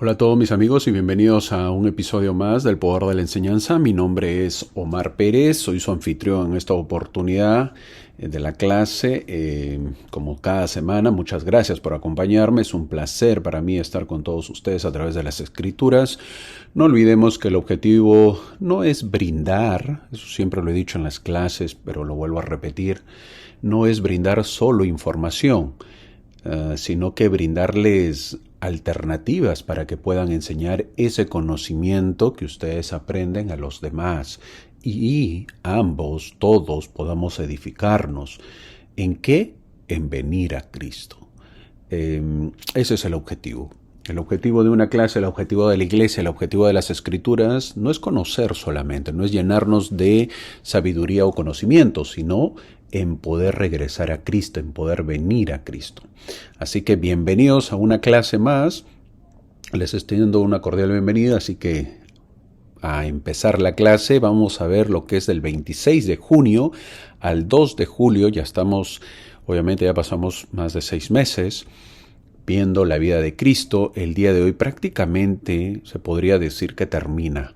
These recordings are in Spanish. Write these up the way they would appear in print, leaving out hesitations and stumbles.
Hola a todos mis amigos y bienvenidos a un episodio más del Poder de la Enseñanza. Mi nombre es Omar Pérez, soy su anfitrión en esta oportunidad de la clase. Como cada semana, muchas gracias por acompañarme. Es un placer para mí estar con todos ustedes a través de las Escrituras. No olvidemos que el objetivo no es brindar, eso siempre lo he dicho en las clases, pero lo vuelvo a repetir, no es brindar solo información, sino que brindarles alternativas para que puedan enseñar ese conocimiento que ustedes aprenden a los demás y ambos, todos, podamos edificarnos. ¿En qué? En venir a Cristo. Ese es el objetivo. El objetivo de una clase, el objetivo de la iglesia, el objetivo de las Escrituras no es conocer solamente, no es llenarnos de sabiduría o conocimiento, sino en poder regresar a Cristo, en poder venir a Cristo. Así que bienvenidos a una clase más. Les estoy dando una cordial bienvenida, así que a empezar la clase vamos a ver lo que es del 26 de junio al 2 de julio. Ya estamos, obviamente ya pasamos más de 6 meses viendo la vida de Cristo. El día de hoy prácticamente se podría decir que termina.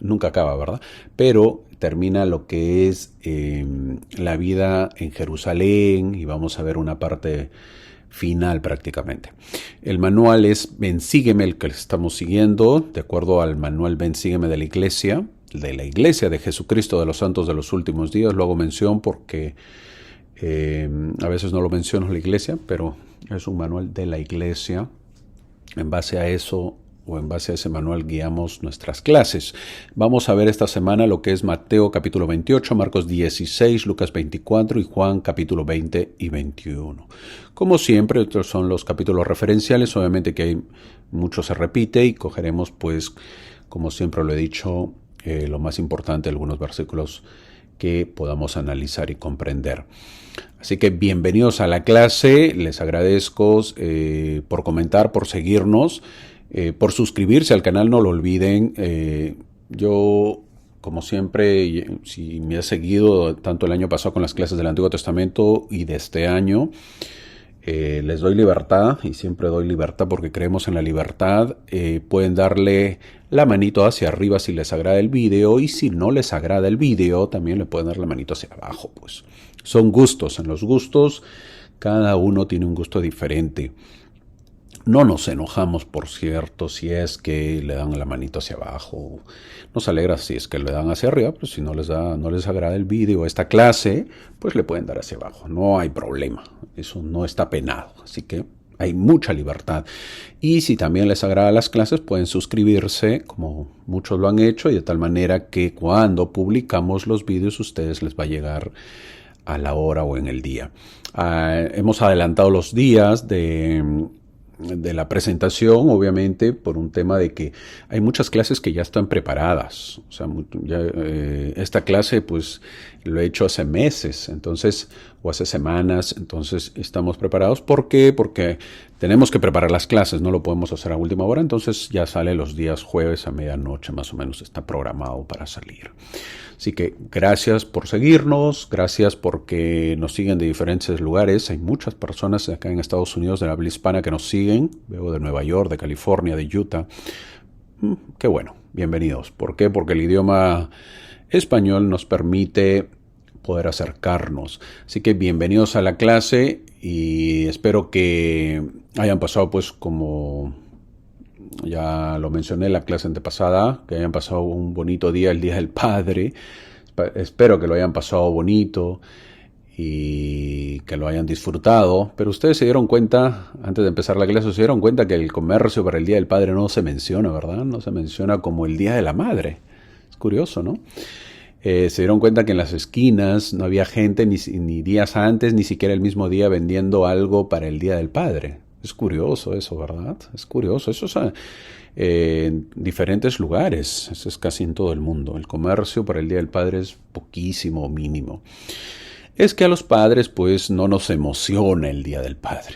Nunca acaba, ¿verdad? Pero termina lo que es la vida en Jerusalén y vamos a ver una parte final prácticamente. El manual es Ven Sígueme, el que estamos siguiendo, de acuerdo al manual Ven Sígueme de la Iglesia de Jesucristo de los Santos de los Últimos Días. Lo hago mención porque a veces no lo menciono en la iglesia, pero es un manual de la iglesia. En base a eso o en base a ese manual guiamos nuestras clases. Vamos a ver esta semana lo que es Mateo capítulo 28, Marcos 16, Lucas 24 y Juan capítulo 20 y 21. Como siempre, estos son los capítulos referenciales. Obviamente que hay mucho se repite y cogeremos, pues, como siempre lo he dicho, lo más importante, algunos versículos que podamos analizar y comprender. Así que bienvenidos a la clase. Les agradezco por comentar, por seguirnos, por suscribirse al canal, no lo olviden. Yo, como siempre, si me has seguido tanto el año pasado con las clases del Antiguo Testamento y de este año, les doy libertad y siempre doy libertad porque creemos en la libertad. Pueden darle la manito hacia arriba si les agrada el video y si no les agrada el video también le pueden dar la manito hacia abajo. Pues son gustos. En los gustos cada uno tiene un gusto diferente. No nos enojamos, por cierto, si es que le dan la manito hacia abajo. Nos alegra si es que le dan hacia arriba, pero si no les agrada el vídeo, esta clase, pues le pueden dar hacia abajo. No hay problema. Eso no está penado. Así que hay mucha libertad. Y si también les agrada las clases, pueden suscribirse, como muchos lo han hecho, y de tal manera que cuando publicamos los vídeos, ustedes les va a llegar a la hora o en el día. Hemos adelantado los días de la presentación, obviamente, por un tema de que hay muchas clases que ya están preparadas. O sea, esta clase, pues, lo he hecho hace meses, entonces, o hace semanas, entonces estamos preparados. ¿Por qué? Porque tenemos que preparar las clases, no lo podemos hacer a última hora, entonces ya sale los días jueves a medianoche, más o menos está programado para salir. Así que gracias por seguirnos, gracias porque nos siguen de diferentes lugares. Hay muchas personas acá en Estados Unidos de la habla hispana que nos siguen. Veo de Nueva York, de California, de Utah. Qué bueno, bienvenidos. ¿Por qué? Porque el idioma español nos permite poder acercarnos. Así que bienvenidos a la clase y espero que hayan pasado, pues, como ya lo mencioné en la clase antepasada, que hayan pasado un bonito día, el Día del Padre. Espero que lo hayan pasado bonito y que lo hayan disfrutado. Pero ustedes se dieron cuenta, antes de empezar la clase, se dieron cuenta que el comercio para el Día del Padre no se menciona, ¿verdad? No se menciona como el Día de la Madre. Es curioso, ¿no? Se dieron cuenta que en las esquinas no había gente ni días antes, ni siquiera el mismo día vendiendo algo para el Día del Padre. Es curioso eso, ¿verdad? Es curioso. Eso es en diferentes lugares. Eso es casi en todo el mundo. El comercio para el Día del Padre es poquísimo o mínimo. Es que a los padres, pues, no nos emociona el Día del Padre.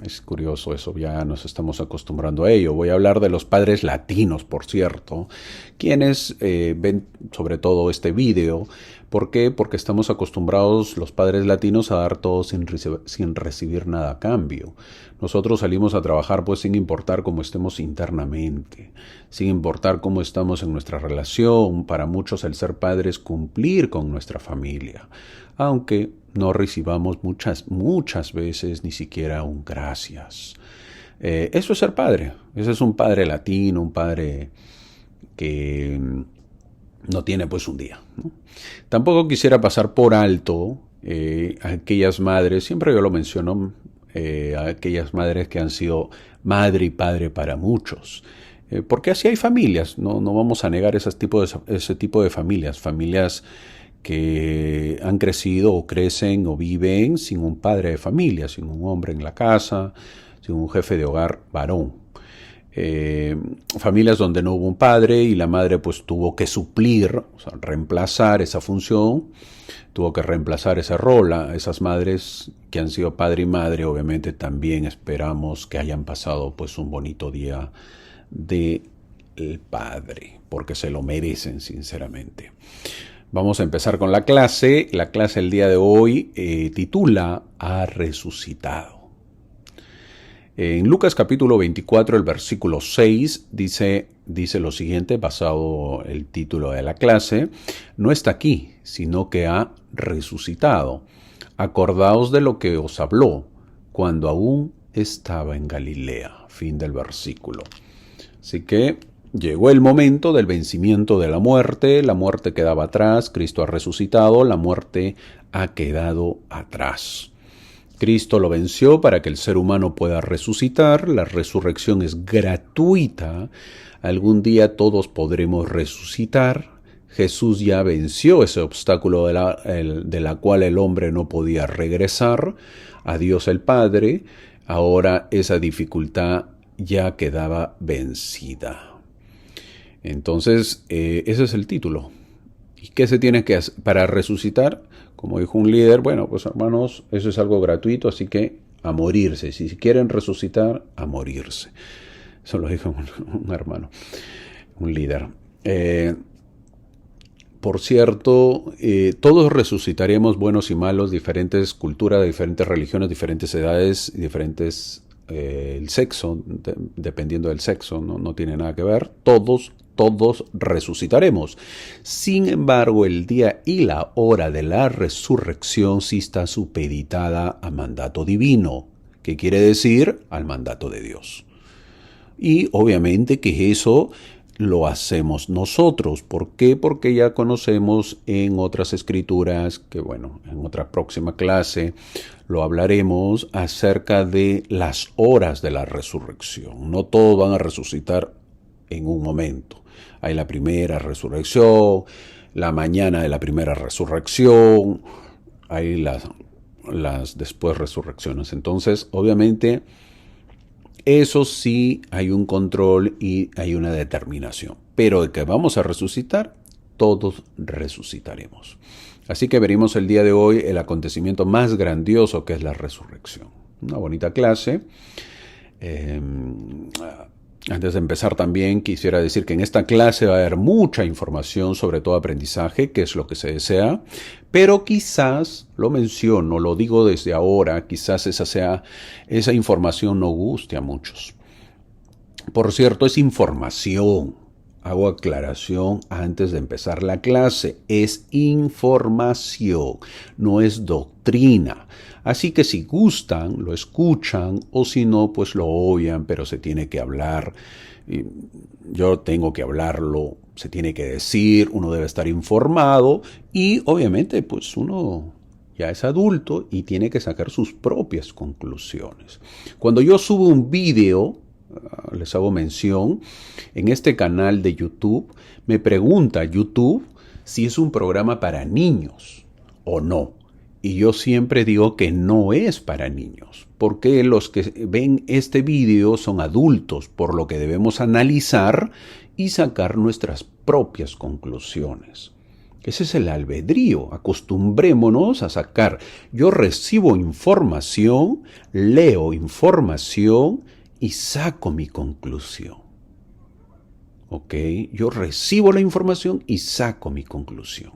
Es curioso eso, ya nos estamos acostumbrando a ello. Voy a hablar de los padres latinos, por cierto, quienes ven sobre todo este vídeo. ¿Por qué? Porque estamos acostumbrados los padres latinos a dar todo sin recibir nada a cambio. Nosotros salimos a trabajar pues sin importar cómo estemos internamente, sin importar cómo estamos en nuestra relación. Para muchos el ser padre es cumplir con nuestra familia, aunque no recibamos muchas veces ni siquiera un gracias. Eso es ser padre. Ese es un padre latino, un padre que no tiene pues un día, ¿no? Tampoco quisiera pasar por alto a aquellas madres, siempre yo lo menciono, a aquellas madres que han sido madre y padre para muchos. Porque así hay familias, no vamos a negar ese tipo de familias que han crecido o crecen o viven sin un padre de familia, sin un hombre en la casa, sin un jefe de hogar varón. Familias donde no hubo un padre y la madre pues tuvo que suplir, o sea, reemplazar esa función, tuvo que reemplazar ese rol. A esas madres que han sido padre y madre, obviamente también esperamos que hayan pasado pues un bonito día del padre, porque se lo merecen sinceramente. Vamos a empezar con la clase. La clase el día de hoy titula Ha resucitado. En Lucas capítulo 24, el versículo 6, dice lo siguiente, basado el título de la clase: no está aquí, sino que ha resucitado. Acordaos de lo que os habló cuando aún estaba en Galilea. Fin del versículo. Así que llegó el momento del vencimiento de la muerte quedaba atrás, Cristo ha resucitado, la muerte ha quedado atrás. Cristo lo venció para que el ser humano pueda resucitar, la resurrección es gratuita, algún día todos podremos resucitar. Jesús ya venció ese obstáculo de la cual el hombre no podía regresar a Dios el Padre, ahora esa dificultad ya quedaba vencida. Entonces, ese es el título. ¿Y qué se tiene que hacer para resucitar? Como dijo un líder, bueno, pues hermanos, eso es algo gratuito, así que a morirse. Si quieren resucitar, a morirse. Eso lo dijo un hermano, un líder. Por cierto, todos resucitaremos, buenos y malos, diferentes culturas, diferentes religiones, diferentes edades, diferentes el sexo, dependiendo del sexo, no tiene nada que ver. Todos resucitaremos. Sin embargo, el día y la hora de la resurrección sí está supeditada a mandato divino. ¿Qué quiere decir? Al mandato de Dios. Y obviamente que eso lo hacemos nosotros. ¿Por qué? Porque ya conocemos en otras escrituras, que bueno, en otra próxima clase lo hablaremos acerca de las horas de la resurrección. No todos van a resucitar en un momento. Hay la primera resurrección, la mañana de la primera resurrección, hay las después resurrecciones. Entonces, obviamente, eso sí hay un control y hay una determinación. Pero de que vamos a resucitar, todos resucitaremos. Así que veremos el día de hoy el acontecimiento más grandioso que es la resurrección. Una bonita clase. Antes de empezar también quisiera decir que en esta clase va a haber mucha información, sobre todo aprendizaje, que es lo que se desea, pero quizás, lo menciono, lo digo desde ahora, quizás esa información no guste a muchos. Por cierto, es información. Hago aclaración antes de empezar la clase. Es información, no es doctrina. Así que si gustan, lo escuchan, o si no, pues lo obvian, pero se tiene que hablar. Yo tengo que hablarlo, se tiene que decir, uno debe estar informado y obviamente pues uno ya es adulto y tiene que sacar sus propias conclusiones. Cuando yo subo un video, les hago mención, en este canal de YouTube, me pregunta YouTube si es un programa para niños o no. Y yo siempre digo que no es para niños, porque los que ven este video son adultos, por lo que debemos analizar y sacar nuestras propias conclusiones. Ese es el albedrío. Acostumbrémonos a sacar. Yo recibo información, leo información y saco mi conclusión. ¿Ok? Yo recibo la información y saco mi conclusión.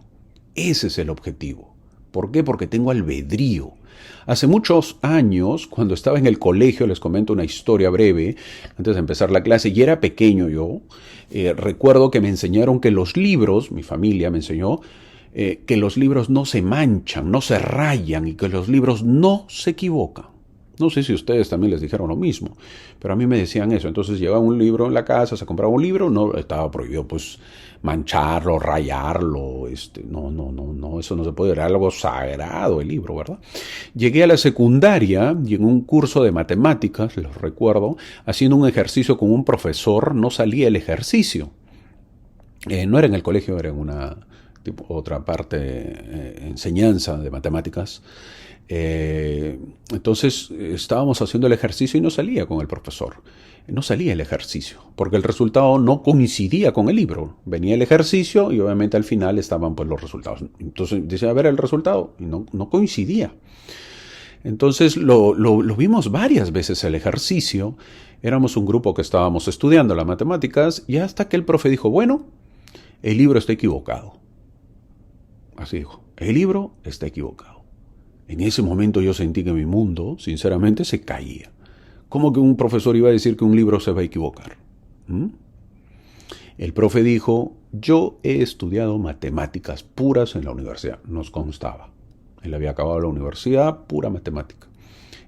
Ese es el objetivo. ¿Por qué? Porque tengo albedrío. Hace muchos años, cuando estaba en el colegio, les comento una historia breve, antes de empezar la clase, y era pequeño yo, recuerdo que me enseñaron que los libros, mi familia me enseñó, que los libros no se manchan, no se rayan y que los libros no se equivocan. No sé si ustedes también les dijeron lo mismo, pero a mí me decían eso. Entonces llevaba un libro en la casa, se compraba un libro, no estaba prohibido pues mancharlo, rayarlo, no, eso no se puede, era algo sagrado el libro, ¿verdad? Llegué a la secundaria y en un curso de matemáticas, los recuerdo, haciendo un ejercicio con un profesor, no salía el ejercicio. No era en el colegio, era en una otra parte, enseñanza de matemáticas. Entonces estábamos haciendo el ejercicio y no salía con el profesor. No salía el ejercicio, porque el resultado no coincidía con el libro. Venía el ejercicio y obviamente al final estaban pues los resultados. Entonces dice, a ver el resultado, y no coincidía. Entonces lo vimos varias veces el ejercicio. Éramos un grupo que estábamos estudiando las matemáticas y hasta que el profe dijo, bueno, el libro está equivocado. Así dijo, el libro está equivocado. En ese momento yo sentí que mi mundo, sinceramente, se caía. ¿Cómo que un profesor iba a decir que un libro se va a equivocar? El profe dijo, yo he estudiado matemáticas puras en la universidad. Nos constaba. Él había acabado la universidad, pura matemática.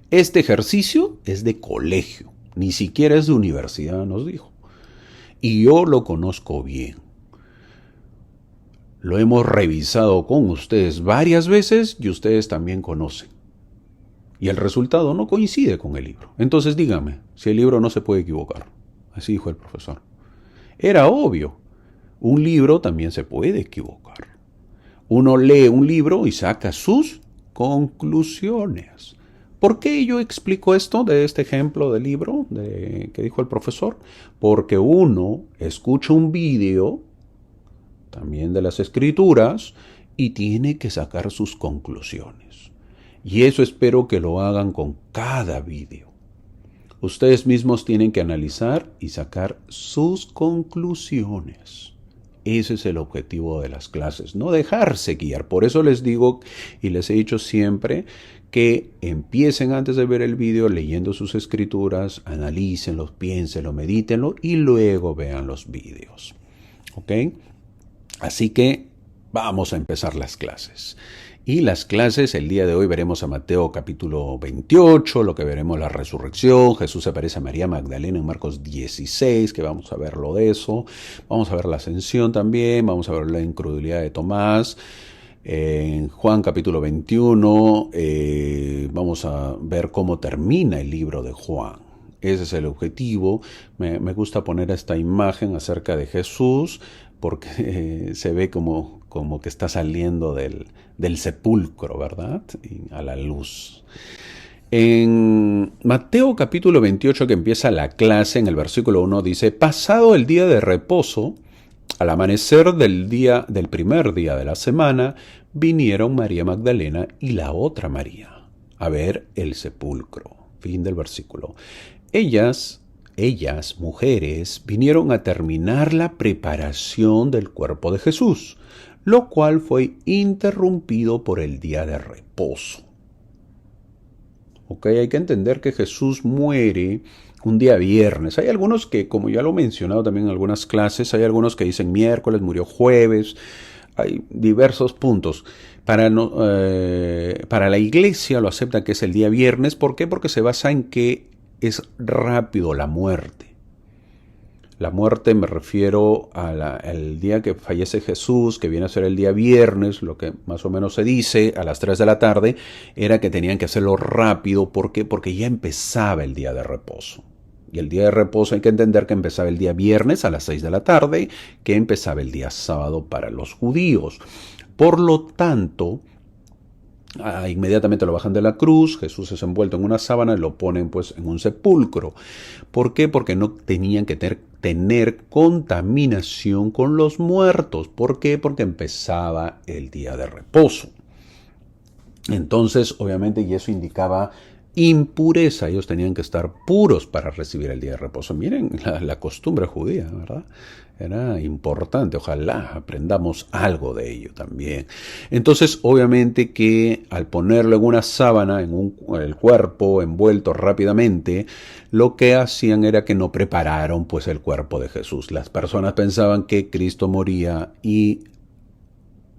Este ejercicio es de colegio, ni siquiera es de universidad, nos dijo. Y yo lo conozco bien. Lo hemos revisado con ustedes varias veces y ustedes también conocen. Y el resultado no coincide con el libro. Entonces dígame, si el libro no se puede equivocar. Así dijo el profesor. Era obvio. Un libro también se puede equivocar. Uno lee un libro y saca sus conclusiones. ¿Por qué yo explico esto de este ejemplo del libro que dijo el profesor? Porque uno escucha un vídeo también de las escrituras y tiene que sacar sus conclusiones. Y eso espero que lo hagan con cada vídeo. Ustedes mismos tienen que analizar y sacar sus conclusiones. Ese es el objetivo de las clases, no dejarse guiar. Por eso les digo y les he dicho siempre que empiecen antes de ver el vídeo leyendo sus escrituras, analícenlos, piénsenlo, medítenlo y luego vean los vídeos. ¿Ok? Así que vamos a empezar las clases. Y las clases, el día de hoy veremos a Mateo capítulo 28, lo que veremos la resurrección, Jesús se aparece a María Magdalena en Marcos 16, que vamos a ver lo de eso, vamos a ver la ascensión también, vamos a ver la incredulidad de Tomás, en Juan capítulo 21, vamos a ver cómo termina el libro de Juan. Ese es el objetivo. Me gusta poner esta imagen acerca de Jesús porque se ve como que está saliendo del sepulcro, ¿verdad? Y a la luz. En Mateo capítulo 28, que empieza la clase, en el versículo 1 dice, pasado el día de reposo, al amanecer del primer día de la semana, vinieron María Magdalena y la otra María a ver el sepulcro. Fin del versículo. Ellas, mujeres, vinieron a terminar la preparación del cuerpo de Jesús, lo cual fue interrumpido por el día de reposo. Ok, hay que entender que Jesús muere un día viernes. Hay algunos que, como ya lo he mencionado también en algunas clases, hay algunos que dicen miércoles, murió jueves. Hay diversos puntos. Para la iglesia lo acepta que es el día viernes. ¿Por qué? Porque se basa en que es rápido la muerte. La muerte me refiero al día que fallece Jesús, que viene a ser el día viernes, lo que más o menos se dice a las 3 de la tarde, era que tenían que hacerlo rápido. ¿Por qué? Porque ya empezaba el día de reposo. Y el día de reposo hay que entender que empezaba el día viernes a las 6 de la tarde, que empezaba el día sábado para los judíos. Por lo tanto, Inmediatamente lo bajan de la cruz, Jesús es envuelto en una sábana y lo ponen pues en un sepulcro. ¿Por qué? Porque no tenían que tener contaminación con los muertos. ¿Por qué? Porque empezaba el día de reposo. Entonces, obviamente, y eso indicaba impureza. Ellos tenían que estar puros para recibir el día de reposo. Miren la costumbre judía, ¿verdad? Era importante. Ojalá aprendamos algo de ello también. Entonces, obviamente que al ponerlo en una sábana, en el cuerpo envuelto rápidamente, lo que hacían era que no prepararon pues el cuerpo de Jesús. Las personas pensaban que Cristo moría y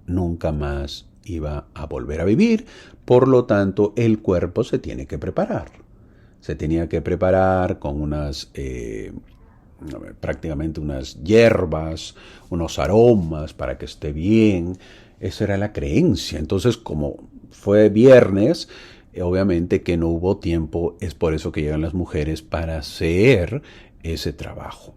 nunca más iba a volver a vivir, por lo tanto el cuerpo se tiene que preparar. Se tenía que preparar con prácticamente unas hierbas, unos aromas para que esté bien. Esa era la creencia. Entonces, como fue viernes, obviamente que no hubo tiempo, es por eso que llegan las mujeres para hacer ese trabajo.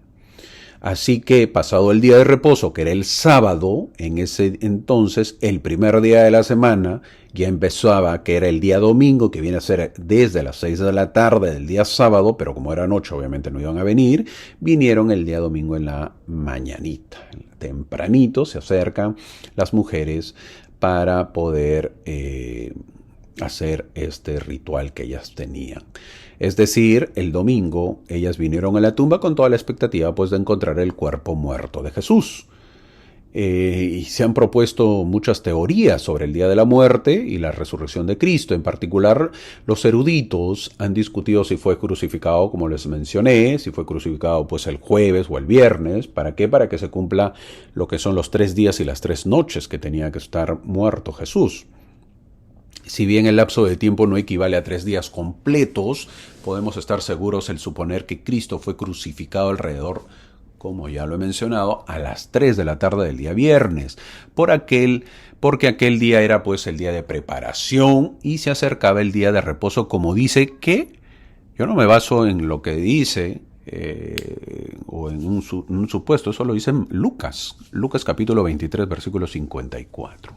Así que pasado el día de reposo, que era el sábado, en ese entonces, el primer día de la semana, ya empezaba, que era el día domingo, que viene a ser desde las 6 de la tarde del día sábado, pero como era noche, obviamente no iban a venir, vinieron el día domingo en la mañanita. Tempranito se acercan las mujeres para poder hacer este ritual que ellas tenían. Es decir, el domingo ellas vinieron a la tumba con toda la expectativa pues de encontrar el cuerpo muerto de Jesús. Y se han propuesto muchas teorías sobre el día de la muerte y la resurrección de Cristo. En particular, los eruditos han discutido si fue crucificado, como les mencioné, si fue crucificado pues el jueves o el viernes. ¿Para qué? Para que se cumpla lo que son los 3 días y las 3 noches que tenía que estar muerto Jesús. Si bien el lapso de tiempo no equivale a 3 días completos, podemos estar seguros el suponer que Cristo fue crucificado alrededor, como ya lo he mencionado, a las 3 de la tarde del día viernes, porque aquel día era pues el día de preparación y se acercaba el día de reposo, como dice que, yo no me baso en lo que dice, o en un supuesto, eso lo dice Lucas capítulo 23, versículo 54.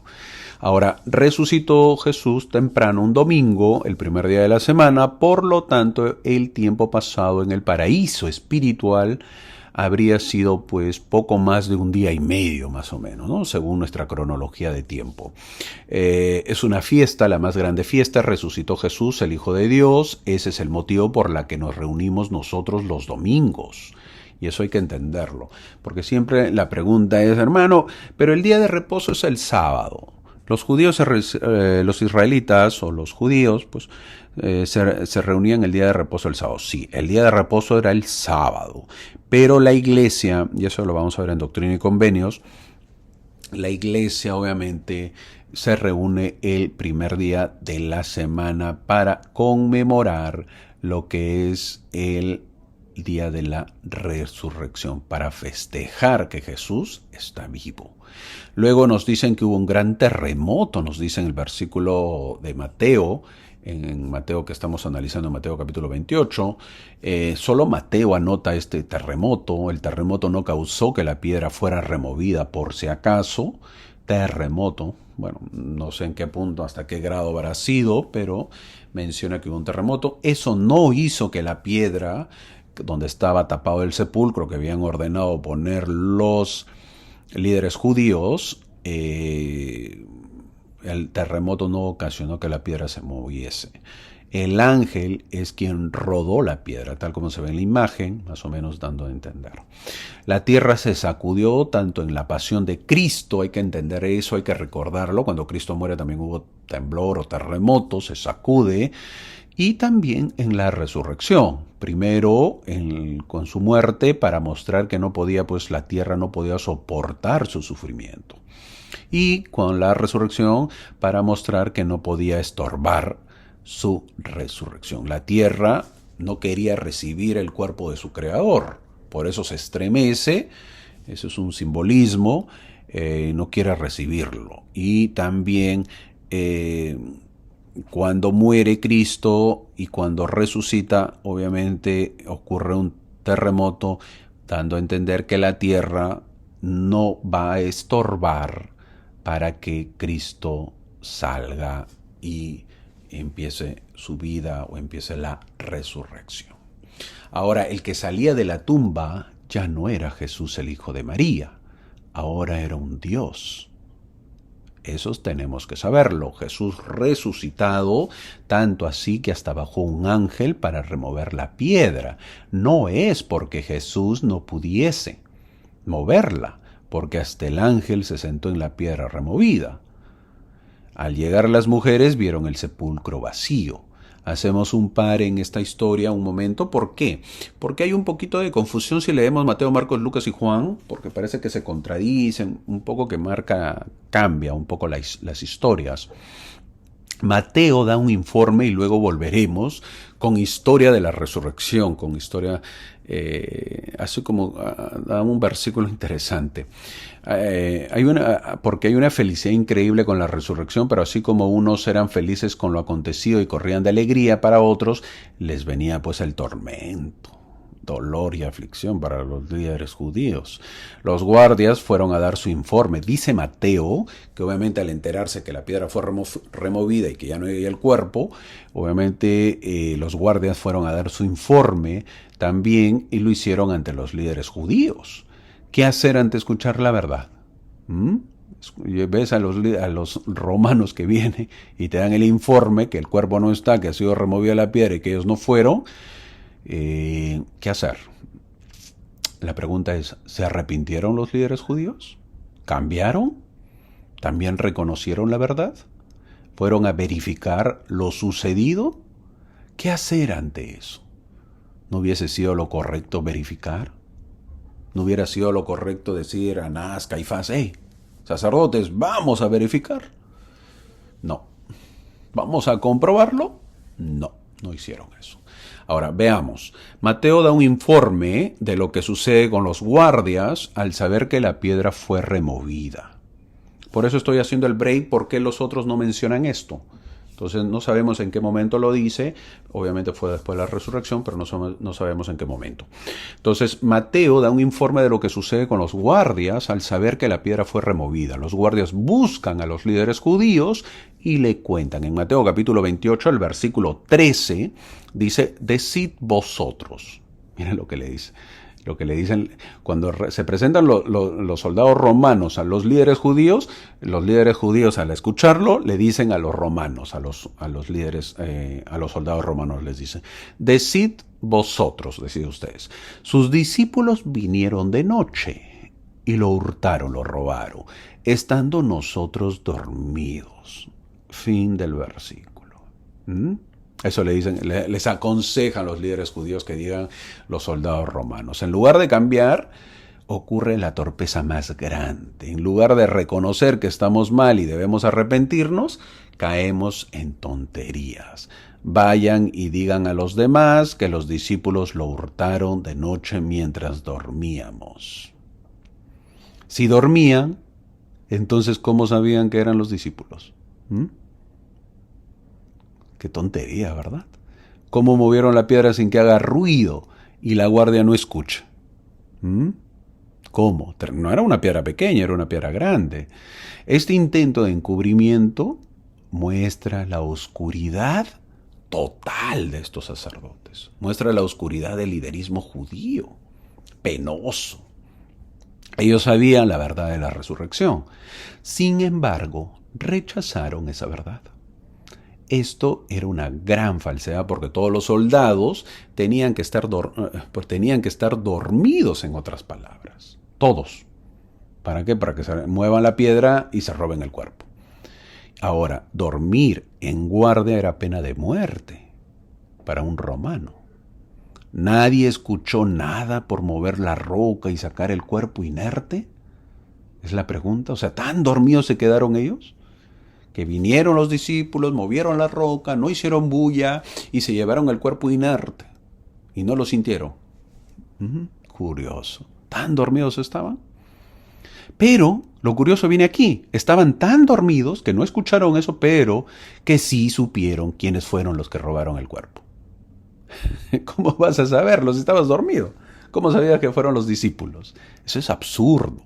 Ahora, resucitó Jesús temprano un domingo, el primer día de la semana, por lo tanto, el tiempo pasado en el paraíso espiritual habría sido pues poco más de un día y medio más o menos, ¿no? Según nuestra cronología de tiempo. Es una fiesta, la más grande fiesta, resucitó Jesús, el Hijo de Dios. Ese es el motivo por la que nos reunimos nosotros los domingos. Y eso hay que entenderlo, porque siempre la pregunta es, hermano, pero el día de reposo es el sábado. Los judíos, los israelitas o los judíos, pues se reunían el día de reposo el sábado. Sí, el día de reposo era el sábado, pero la iglesia, y eso lo vamos a ver en Doctrina y Convenios, la iglesia obviamente se reúne el primer día de la semana para conmemorar lo que es el día de la resurrección, para festejar que Jesús está vivo. Luego nos dicen que hubo un gran terremoto, nos dice en el versículo de Mateo, en Mateo que estamos analizando, en Mateo capítulo 28, solo Mateo anota este terremoto. El terremoto no causó que la piedra fuera removida por si acaso. Terremoto, bueno, no sé en qué punto, hasta qué grado habrá sido, pero menciona que hubo un terremoto. Eso no hizo que la piedra donde estaba tapado el sepulcro que habían ordenado poner los líderes judíos, el terremoto no ocasionó que la piedra se moviese. El ángel es quien rodó la piedra, tal como se ve en la imagen, más o menos dando a entender. La tierra se sacudió tanto en la pasión de Cristo, hay que entender eso, hay que recordarlo. Cuando Cristo muere también hubo temblor o terremoto, se sacude. Y también en la resurrección. Primero con su muerte para mostrar que no podía, pues la tierra no podía soportar su sufrimiento. Y con la resurrección para mostrar que no podía estorbar su resurrección. La tierra no quería recibir el cuerpo de su creador. Por eso se estremece. Eso es un simbolismo. No quiere recibirlo. Y también cuando muere Cristo y cuando resucita, obviamente ocurre un terremoto, dando a entender que la tierra no va a estorbar para que Cristo salga y empiece su vida o empiece la resurrección. Ahora, el que salía de la tumba ya no era Jesús el Hijo de María, ahora era un Dios. Eso tenemos que saberlo. Jesús resucitado, tanto así que hasta bajó un ángel para remover la piedra. No es porque Jesús no pudiese moverla, porque hasta el ángel se sentó en la piedra removida. Al llegar las mujeres vieron el sepulcro vacío. Hacemos un par en esta historia un momento. ¿Por qué? Porque hay un poquito de confusión si leemos Mateo, Marcos, Lucas y Juan, porque parece que se contradicen, un poco que cambia un poco las historias. Mateo da un informe y luego volveremos con historia de la resurrección, con historia, así como da un versículo interesante. Porque hay una felicidad increíble con la resurrección, pero así como unos eran felices con lo acontecido y corrían de alegría, para otros les venía pues el tormento, dolor y aflicción para los líderes judíos. Los guardias fueron a dar su informe. Dice Mateo que obviamente al enterarse que la piedra fue removida y que ya no había el cuerpo, obviamente los guardias fueron a dar su informe también y lo hicieron ante los líderes judíos. ¿Qué hacer ante escuchar la verdad? Ves a los romanos que vienen y te dan el informe que el cuerpo no está, que ha sido removida la piedra y que ellos no fueron. ¿Qué hacer? La pregunta es, ¿se arrepintieron los líderes judíos? ¿Cambiaron? ¿También reconocieron la verdad? ¿Fueron a verificar lo sucedido? ¿Qué hacer ante eso? ¿No hubiese sido lo correcto verificar? ¿No hubiera sido lo correcto decir a Anás, Caifás, sacerdotes, vamos a verificar? No. ¿Vamos a comprobarlo? No, no hicieron eso. Ahora, veamos. Mateo da un informe de lo que sucede con los guardias al saber que la piedra fue removida. Por eso estoy haciendo el break, porque los otros no mencionan esto. Entonces no sabemos en qué momento lo dice. Obviamente fue después de la resurrección, pero no sabemos en qué momento. Entonces Mateo da un informe de lo que sucede con los guardias al saber que la piedra fue removida. Los guardias buscan a los líderes judíos y le cuentan. En Mateo capítulo 28, el versículo 13, dice, decid vosotros. Miren lo que le dice. Lo que le dicen cuando se presentan los soldados romanos a los líderes judíos al escucharlo le dicen a los romanos, a los líderes, a los soldados romanos les dicen, decid vosotros, decid ustedes, sus discípulos vinieron de noche y lo hurtaron, lo robaron, estando nosotros dormidos. Fin del versículo. Eso le dicen, les aconsejan los líderes judíos que digan los soldados romanos. En lugar de cambiar, ocurre la torpeza más grande. En lugar de reconocer que estamos mal y debemos arrepentirnos, caemos en tonterías. Vayan y digan a los demás que los discípulos lo hurtaron de noche mientras dormíamos. Si dormían, entonces ¿cómo sabían que eran los discípulos? Qué tontería, ¿verdad? ¿Cómo movieron la piedra sin que haga ruido y la guardia no escucha? ¿Cómo? No era una piedra pequeña, era una piedra grande. Este intento de encubrimiento muestra la oscuridad total de estos sacerdotes. Muestra la oscuridad del liderismo judío. Penoso. Ellos sabían la verdad de la resurrección. Sin embargo, rechazaron esa verdad. Esto era una gran falsedad porque todos los soldados tenían que estar dormidos, en otras palabras. Todos. ¿Para qué? Para que se muevan la piedra y se roben el cuerpo. Ahora, dormir en guardia era pena de muerte para un romano. Nadie escuchó nada por mover la roca y sacar el cuerpo inerte. Es la pregunta. O sea, ¿tan dormidos se quedaron ellos? Que vinieron los discípulos, movieron la roca, no hicieron bulla y se llevaron el cuerpo inerte. Y no lo sintieron. Curioso. ¿Tan dormidos estaban? Pero lo curioso viene aquí. Estaban tan dormidos que no escucharon eso, pero que sí supieron quiénes fueron los que robaron el cuerpo. ¿Cómo vas a saberlo si estabas dormido? ¿Cómo sabías que fueron los discípulos? Eso es absurdo.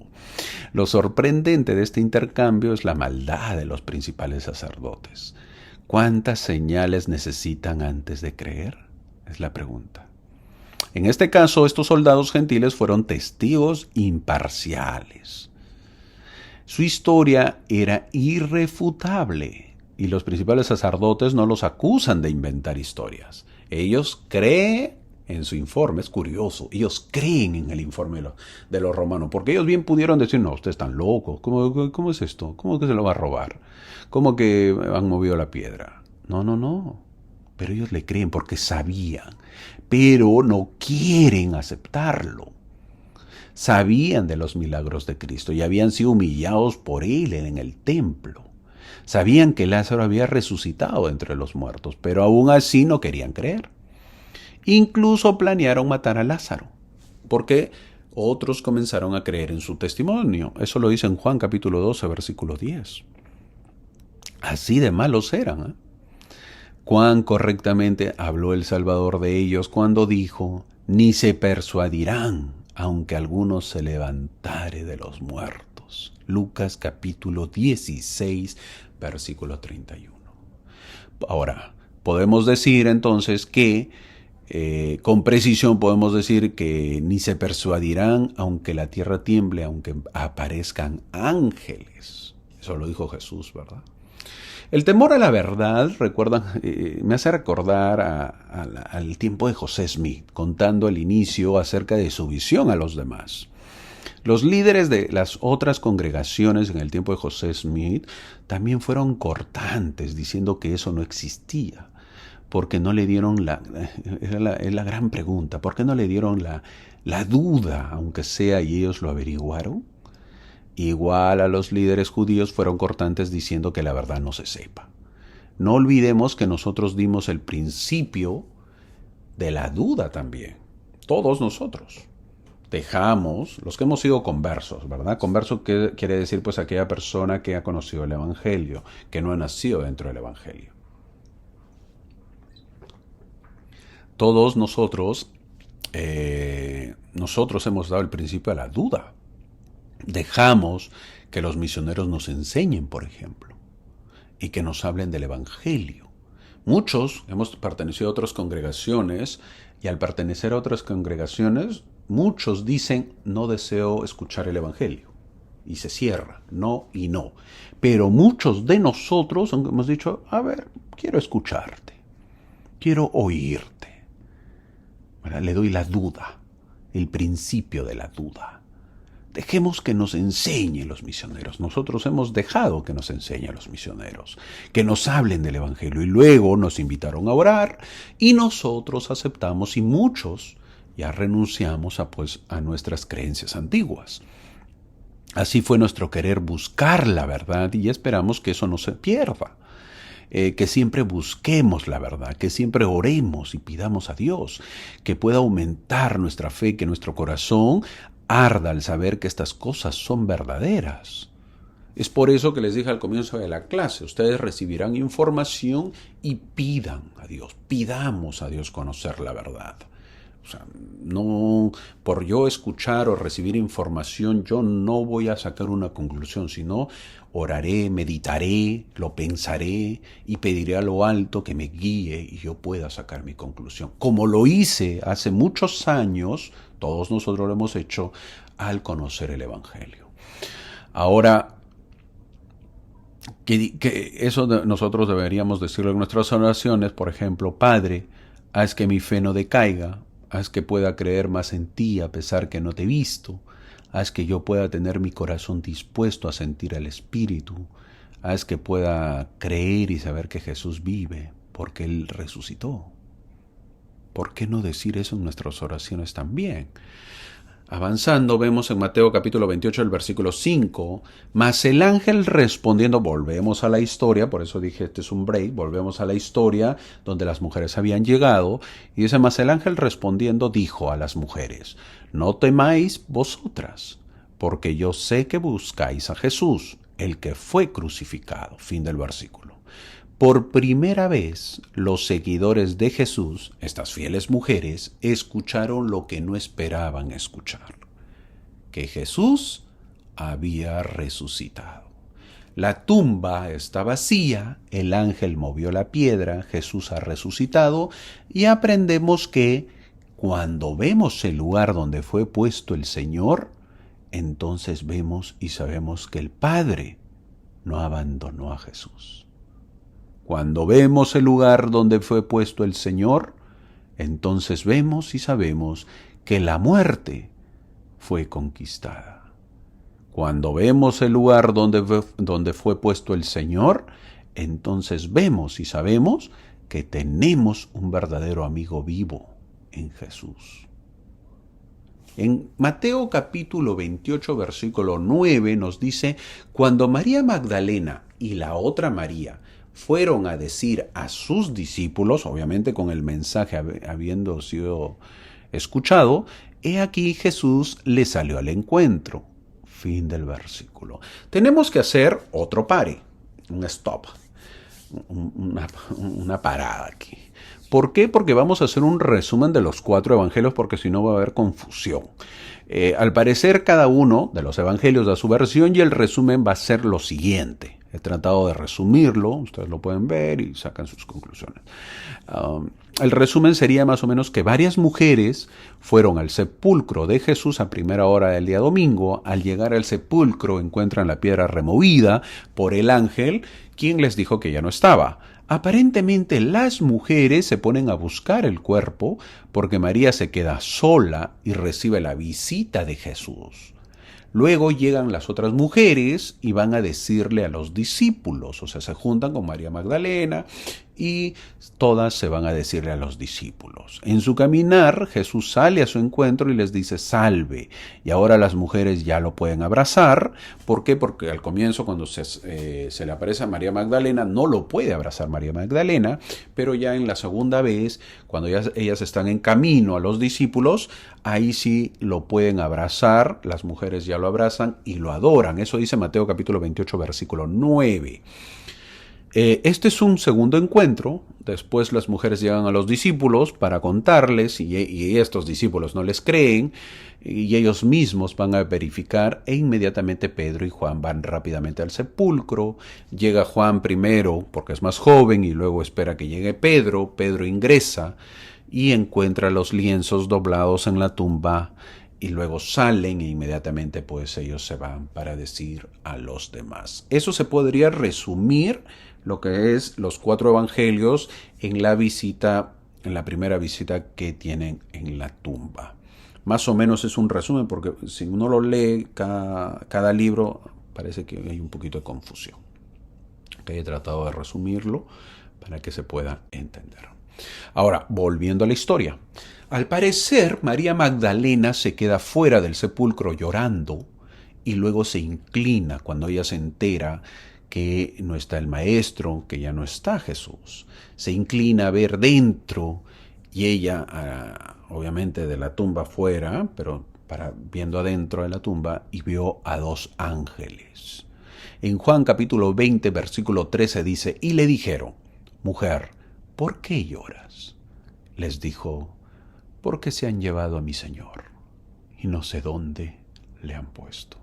Lo sorprendente de este intercambio es la maldad de los principales sacerdotes. ¿Cuántas señales necesitan antes de creer? Es la pregunta. En este caso, estos soldados gentiles fueron testigos imparciales. Su historia era irrefutable y los principales sacerdotes no los acusan de inventar historias. Ellos creen en su informe, es curioso, ellos creen en el informe de los romanos, porque ellos bien pudieron decir, no, ustedes están locos, ¿cómo es esto? ¿Cómo que se lo va a robar? ¿Cómo que han movido la piedra? No. Pero ellos le creen porque sabían, pero no quieren aceptarlo. Sabían de los milagros de Cristo y habían sido humillados por él en el templo. Sabían que Lázaro había resucitado entre los muertos, pero aún así no querían creer. Incluso planearon matar a Lázaro, porque otros comenzaron a creer en su testimonio. Eso lo dice en Juan capítulo 12, versículo 10. Así de malos eran. Cuán correctamente habló el Salvador de ellos cuando dijo, ni se persuadirán, aunque alguno se levantare de los muertos. Lucas capítulo 16, versículo 31. Ahora, podemos decir entonces que, con precisión podemos decir que ni se persuadirán aunque la tierra tiemble, aunque aparezcan ángeles. Eso lo dijo Jesús, ¿verdad? El temor a la verdad, recuerdan, me hace recordar al tiempo de José Smith, contando el inicio acerca de su visión a los demás. Los líderes de las otras congregaciones en el tiempo de José Smith también fueron cortantes, diciendo que eso no existía, porque no le dieron es la gran pregunta, ¿por qué no le dieron la duda, aunque sea, y ellos lo averiguaron? Igual a los líderes judíos fueron cortantes diciendo que la verdad no se sepa. No olvidemos que nosotros dimos el principio de la duda también. Todos nosotros. Dejamos, los que hemos sido conversos, ¿verdad? Converso quiere decir pues aquella persona que ha conocido el Evangelio, que no ha nacido dentro del Evangelio. Todos nosotros hemos dado el principio a la duda. Dejamos que los misioneros nos enseñen, por ejemplo, y que nos hablen del Evangelio. Muchos hemos pertenecido a otras congregaciones y al pertenecer a otras congregaciones, muchos dicen, no deseo escuchar el Evangelio. Y se cierra, no y no. Pero muchos de nosotros hemos dicho, a ver, quiero escucharte, quiero oírte. ¿Verdad? Le doy la duda, el principio de la duda. Dejemos que nos enseñen los misioneros. Nosotros hemos dejado que nos enseñen los misioneros, que nos hablen del Evangelio y luego nos invitaron a orar y nosotros aceptamos y muchos ya renunciamos a nuestras creencias antiguas. Así fue nuestro querer buscar la verdad y esperamos que eso no se pierda. Que siempre busquemos la verdad, que siempre oremos y pidamos a Dios que pueda aumentar nuestra fe, que nuestro corazón arda al saber que estas cosas son verdaderas. Es por eso que les dije al comienzo de la clase, ustedes recibirán información y pidan a Dios, pidamos a Dios conocer la verdad. O sea, no por yo escuchar o recibir información, yo no voy a sacar una conclusión, sino oraré, meditaré, lo pensaré y pediré a lo alto que me guíe y yo pueda sacar mi conclusión. Como lo hice hace muchos años, todos nosotros lo hemos hecho al conocer el Evangelio. Ahora, que eso nosotros deberíamos decirlo en nuestras oraciones, por ejemplo, Padre, haz que mi fe no decaiga, haz que pueda creer más en ti a pesar que no te he visto, haz que yo pueda tener mi corazón dispuesto a sentir el Espíritu, haz que pueda creer y saber que Jesús vive, porque Él resucitó. ¿Por qué no decir eso en nuestras oraciones también? Avanzando, vemos en Mateo capítulo 28, el versículo 5, mas el ángel respondiendo, volvemos a la historia, por eso dije este es un break, volvemos a la historia donde las mujeres habían llegado, y dice, mas el ángel respondiendo dijo a las mujeres, no temáis vosotras, porque yo sé que buscáis a Jesús, el que fue crucificado. Fin del versículo. Por primera vez, los seguidores de Jesús, estas fieles mujeres, escucharon lo que no esperaban escuchar, que Jesús había resucitado. La tumba está vacía, el ángel movió la piedra, Jesús ha resucitado y aprendemos que cuando vemos el lugar donde fue puesto el Señor, entonces vemos y sabemos que el Padre no abandonó a Jesús. Cuando vemos el lugar donde fue puesto el Señor, entonces vemos y sabemos que la muerte fue conquistada. Cuando vemos el lugar donde fue puesto el Señor, entonces vemos y sabemos que tenemos un verdadero amigo vivo en Jesús. En Mateo capítulo 28, versículo 9 nos dice, cuando María Magdalena y la otra María fueron a decir a sus discípulos, obviamente con el mensaje habiendo sido escuchado, he aquí Jesús les salió al encuentro. Fin del versículo. Tenemos que hacer otro pare, un stop, una parada aquí. ¿Por qué? Porque vamos a hacer un resumen de los 4 evangelios, porque si no va a haber confusión. Al parecer, cada uno de los evangelios da su versión y el resumen va a ser lo siguiente. He tratado de resumirlo, ustedes lo pueden ver y sacan sus conclusiones. El resumen sería más o menos que varias mujeres fueron al sepulcro de Jesús a primera hora del día domingo. Al llegar al sepulcro encuentran la piedra removida por el ángel, quien les dijo que ya no estaba. Aparentemente las mujeres se ponen a buscar el cuerpo porque María se queda sola y recibe la visita de Jesús. Luego llegan las otras mujeres y van a decirle a los discípulos, o sea, se juntan con María Magdalena y todas se van a decirle a los discípulos. En su caminar, Jesús sale a su encuentro y les dice, salve. Y ahora las mujeres ya lo pueden abrazar. ¿Por qué? Porque al comienzo, cuando se le aparece a María Magdalena, no lo puede abrazar María Magdalena, pero ya en la segunda vez, cuando ellas están en camino a los discípulos, ahí sí lo pueden abrazar, las mujeres ya lo abrazan y lo adoran. Eso dice Mateo capítulo 28, versículo 9. Este es un segundo encuentro. Después las mujeres llegan a los discípulos para contarles y estos discípulos no les creen y ellos mismos van a verificar e inmediatamente Pedro y Juan van rápidamente al sepulcro. Llega Juan primero porque es más joven y luego espera que llegue Pedro. Pedro ingresa y encuentra los lienzos doblados en la tumba y luego salen e inmediatamente pues ellos se van para decir a los demás. Eso se podría resumir lo que es los 4 evangelios en la visita, en la primera visita que tienen en la tumba. Más o menos es un resumen porque si uno lo lee cada libro parece que hay un poquito de confusión. He tratado de resumirlo para que se pueda entender. Ahora, volviendo a la historia. Al parecer, María Magdalena se queda fuera del sepulcro llorando y luego se inclina cuando ella se entera que no está el maestro, que ya no está Jesús. Se inclina a ver dentro y ella, obviamente de la tumba fuera, pero viendo adentro de la tumba, y vio a 2 ángeles. En Juan capítulo 20, versículo 13 dice, y le dijeron, mujer, ¿por qué lloras? Les dijo, porque se han llevado a mi Señor y no sé dónde le han puesto.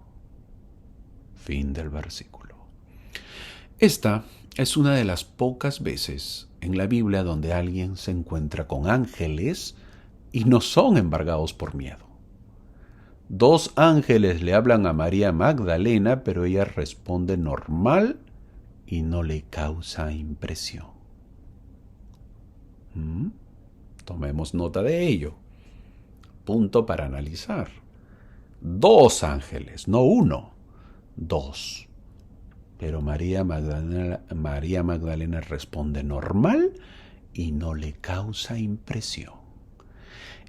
Fin del versículo. Esta es una de las pocas veces en la Biblia donde alguien se encuentra con ángeles y no son embargados por miedo. 2 ángeles le hablan a María Magdalena, pero ella responde normal y no le causa impresión. Tomemos nota de ello. Punto para analizar. 2 ángeles, no 1, 2. Pero María Magdalena responde normal y no le causa impresión.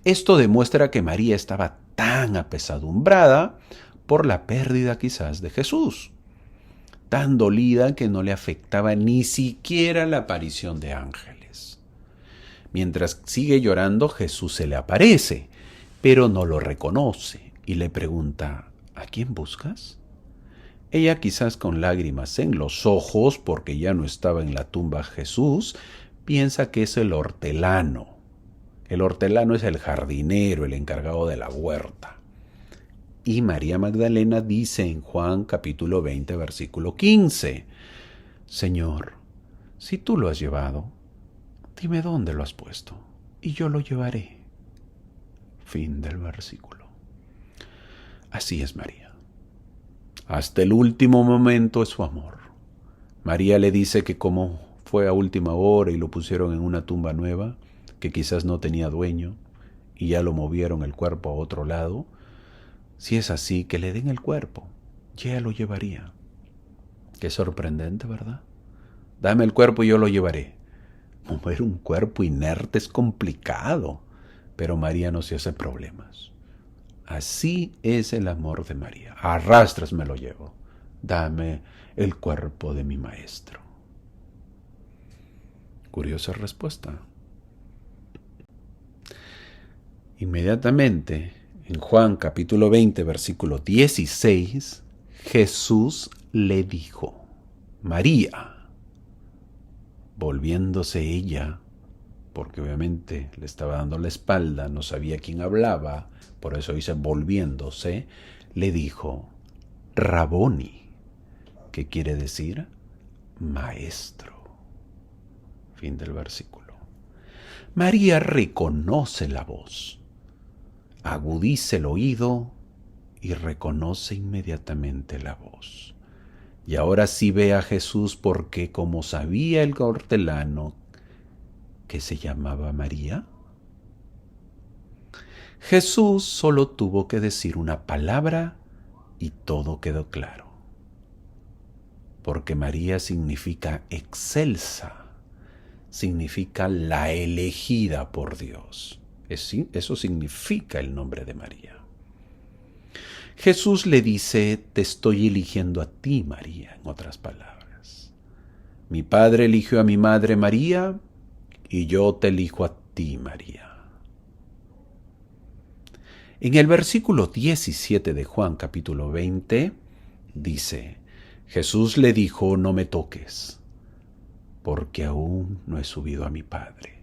Esto demuestra que María estaba tan apesadumbrada por la pérdida quizás de Jesús, tan dolida que no le afectaba ni siquiera la aparición de ángeles. Mientras sigue llorando, Jesús se le aparece, pero no lo reconoce y le pregunta, ¿a quién buscas? Ella, quizás con lágrimas en los ojos, porque ya no estaba en la tumba Jesús, piensa que es el hortelano. El hortelano es el jardinero, el encargado de la huerta. Y María Magdalena dice en Juan capítulo 20, versículo 15, Señor, si tú lo has llevado, dime dónde lo has puesto, y yo lo llevaré. Fin del versículo. Así es María. Hasta el último momento es su amor. María le dice que como fue a última hora y lo pusieron en una tumba nueva, que quizás no tenía dueño, y ya lo movieron el cuerpo a otro lado, si es así, que le den el cuerpo, ya lo llevaría. Qué sorprendente, ¿verdad? Dame el cuerpo y yo lo llevaré. Mover un cuerpo inerte es complicado, pero María no se hace problemas. Así es el amor de María. Arrastras, me lo llevo. Dame el cuerpo de mi maestro. Curiosa respuesta. Inmediatamente, en Juan capítulo 20, versículo 16, Jesús le dijo, María. Volviéndose ella, porque obviamente le estaba dando la espalda, no sabía quién hablaba, por eso dice volviéndose, le dijo, Raboni, que quiere decir maestro. Fin del versículo. María reconoce la voz, agudiza el oído y reconoce inmediatamente la voz. Y ahora sí ve a Jesús porque como sabía el hortelano que se llamaba María, Jesús solo tuvo que decir una palabra y todo quedó claro. Porque María significa excelsa, significa la elegida por Dios. Eso significa el nombre de María. Jesús le dice, te estoy eligiendo a ti, María, en otras palabras. Mi Padre eligió a mi madre María y yo te elijo a ti, María. En el versículo 17 de Juan capítulo 20 dice, Jesús le dijo, no me toques, porque aún no he subido a mi Padre.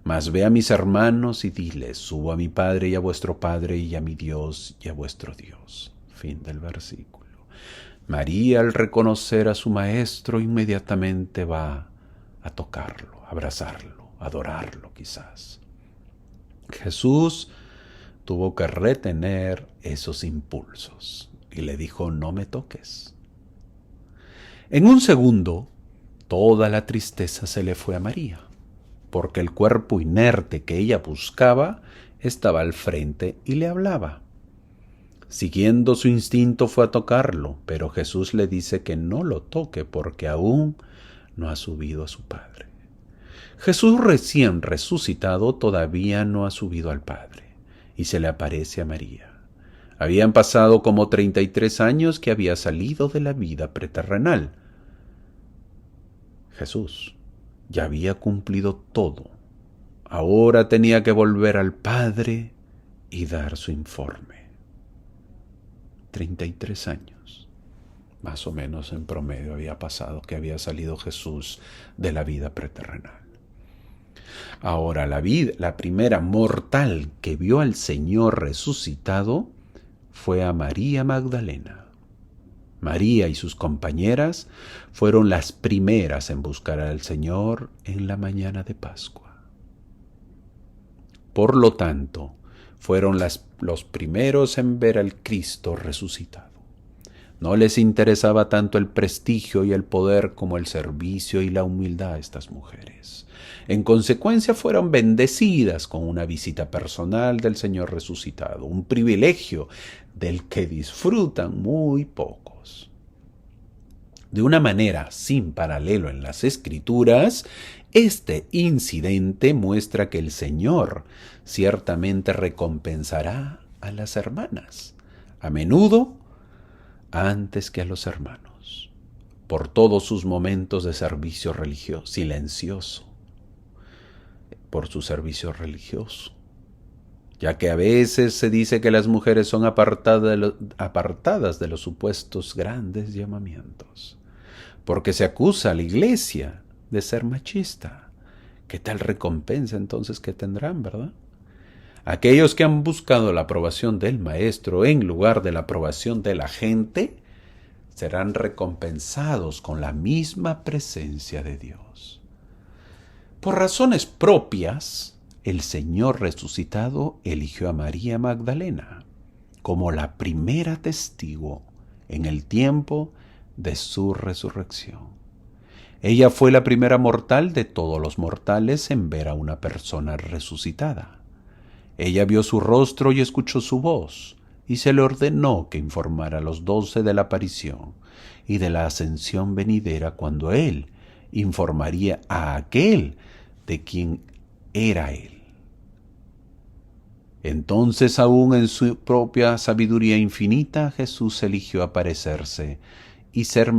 Mas ve a mis hermanos y diles, subo a mi Padre y a vuestro Padre y a mi Dios y a vuestro Dios. Fin del versículo. María, al reconocer a su maestro, inmediatamente va a tocarlo, a abrazarlo, a adorarlo quizás. Jesús tuvo que retener esos impulsos y le dijo, no me toques. En un segundo, toda la tristeza se le fue a María, porque el cuerpo inerte que ella buscaba estaba al frente y le hablaba. Siguiendo su instinto fue a tocarlo, pero Jesús le dice que no lo toque porque aún no ha subido a su Padre. Jesús recién resucitado todavía no ha subido al Padre y se le aparece a María. Habían pasado como 33 años que había salido de la vida preterrenal. Jesús ya había cumplido todo. Ahora tenía que volver al Padre y dar su informe. 33 años, más o menos en promedio había pasado que había salido Jesús de la vida preterrenal. Ahora la primera mortal que vio al Señor resucitado fue a María Magdalena. María y sus compañeras fueron las primeras en buscar al Señor en la mañana de Pascua. Por lo tanto, fueron los primeros en ver al Cristo resucitado. No les interesaba tanto el prestigio y el poder como el servicio y la humildad a estas mujeres. En consecuencia, fueron bendecidas con una visita personal del Señor resucitado, un privilegio del que disfrutan muy pocos. De una manera sin paralelo en las Escrituras, este incidente muestra que el Señor ciertamente recompensará a las hermanas, a menudo antes que a los hermanos, por todos sus momentos de servicio religioso, silencioso, por su servicio religioso, ya que a veces se dice que las mujeres son apartadas de los supuestos grandes llamamientos, porque se acusa a la iglesia de ser machista. ¿Qué tal recompensa entonces que tendrán, verdad? Aquellos que han buscado la aprobación del Maestro en lugar de la aprobación de la gente serán recompensados con la misma presencia de Dios. Por razones propias, el Señor resucitado eligió a María Magdalena como la primera testigo en el tiempo de su resurrección. Ella fue la primera mortal de todos los mortales en ver a una persona resucitada. Ella vio su rostro y escuchó su voz, y se le ordenó que informara a los 12 de la aparición y de la ascensión venidera, cuando él informaría a aquel de quien era él. Entonces, aún en su propia sabiduría infinita, Jesús eligió aparecerse y ser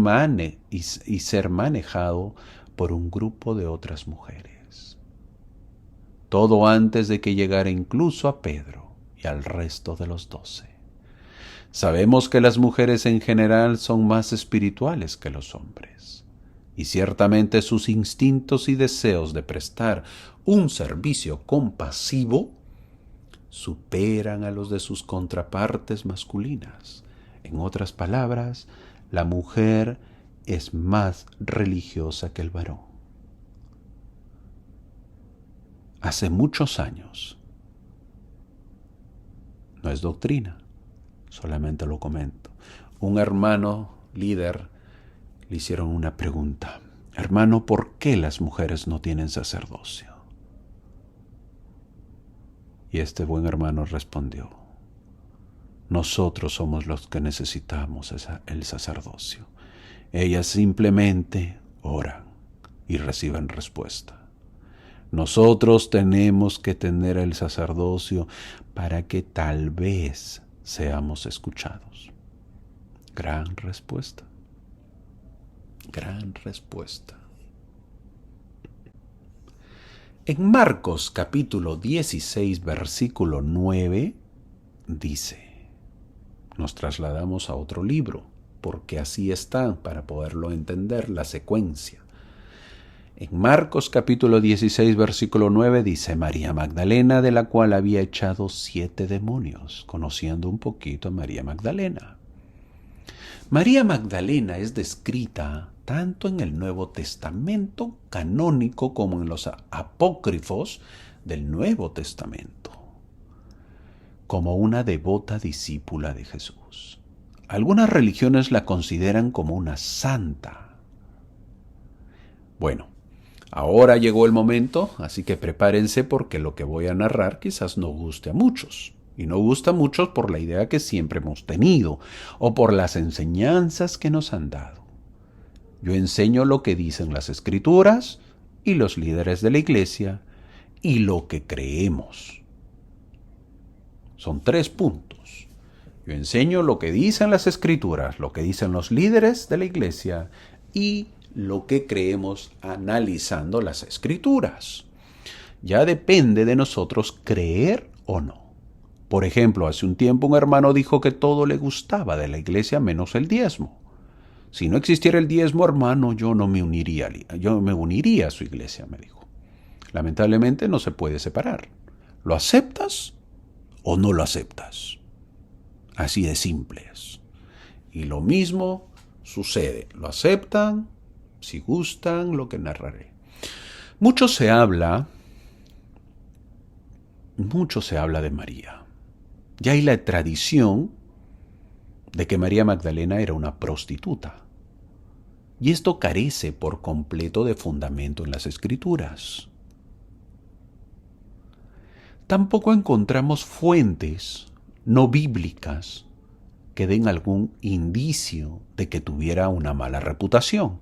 manejado por un grupo de otras mujeres. Todo antes de que llegara incluso a Pedro y al resto de los 12. Sabemos que las mujeres en general son más espirituales que los hombres, y ciertamente sus instintos y deseos de prestar un servicio compasivo superan a los de sus contrapartes masculinas. En otras palabras, la mujer es más religiosa que el varón. Hace muchos años, no es doctrina, solamente lo comento, un hermano líder le hicieron una pregunta: hermano, ¿por qué las mujeres no tienen sacerdocio? Y este buen hermano respondió: nosotros somos los que necesitamos el sacerdocio. Ellas simplemente oran y reciben respuesta. Nosotros tenemos que tener el sacerdocio para que tal vez seamos escuchados. Gran respuesta. Gran respuesta. En Marcos capítulo 16, versículo 9, dice, nos trasladamos a otro libro, porque así está para poderlo entender la secuencia. En Marcos capítulo 16, versículo 9 dice: María Magdalena, de la cual había echado 7 demonios, conociendo un poquito a María Magdalena. María Magdalena es descrita tanto en el Nuevo Testamento canónico como en los apócrifos del Nuevo Testamento, como una devota discípula de Jesús. Algunas religiones la consideran como una santa. Bueno, ahora llegó el momento, así que prepárense, porque lo que voy a narrar quizás no guste a muchos. Y no gusta a muchos por la idea que siempre hemos tenido o por las enseñanzas que nos han dado. Yo enseño lo que dicen las Escrituras y los líderes de la iglesia y lo que creemos. Son 3 puntos. Yo enseño lo que dicen las Escrituras, lo que dicen los líderes de la iglesia y lo que creemos analizando las Escrituras. Ya depende de nosotros creer o no. Por ejemplo, hace un tiempo un hermano dijo que todo le gustaba de la iglesia menos el diezmo. Si no existiera el diezmo, hermano, yo me uniría a su iglesia, me dijo. Lamentablemente no se puede separar. ¿Lo aceptas o no lo aceptas? Así de simple es. Y lo mismo sucede. Lo aceptan, si gustan, lo que narraré. Mucho se habla de María. Ya hay la tradición de que María Magdalena era una prostituta. Y esto carece por completo de fundamento en las Escrituras. Tampoco encontramos fuentes no bíblicas que den algún indicio de que tuviera una mala reputación.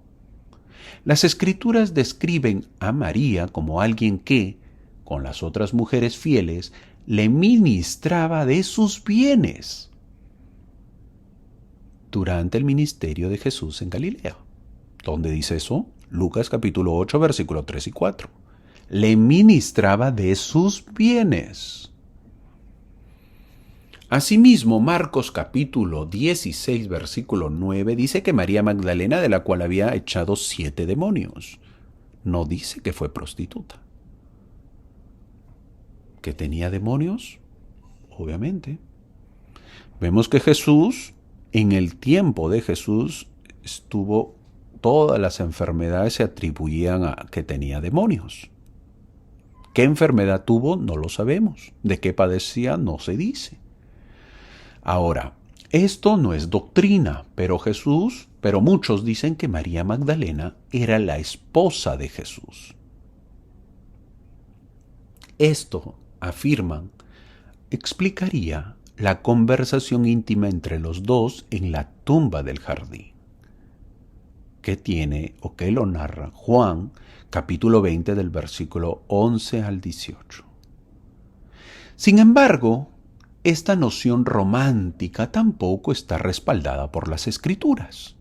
Las Escrituras describen a María como alguien que, con las otras mujeres fieles, le ministraba de sus bienes durante el ministerio de Jesús en Galilea. ¿Dónde dice eso? Lucas capítulo 8, versículos 3 y 4. Le ministraba de sus bienes. Asimismo, Marcos capítulo 16, versículo 9, dice que María Magdalena, de la cual había echado 7 demonios. No dice que fue prostituta. ¿Que tenía demonios? Obviamente. Vemos que Jesús, en el tiempo de Jesús, todas las enfermedades se atribuían a que tenía demonios. ¿Qué enfermedad tuvo? No lo sabemos. ¿De qué padecía? No se dice. Ahora, esto no es doctrina, pero muchos dicen que María Magdalena era la esposa de Jesús. Esto, afirman, explicaría la conversación íntima entre los dos en la tumba del jardín, que tiene o que lo narra Juan, capítulo 20 del versículo 11 al 18. Sin embargo, esta noción romántica tampoco está respaldada por las Escrituras.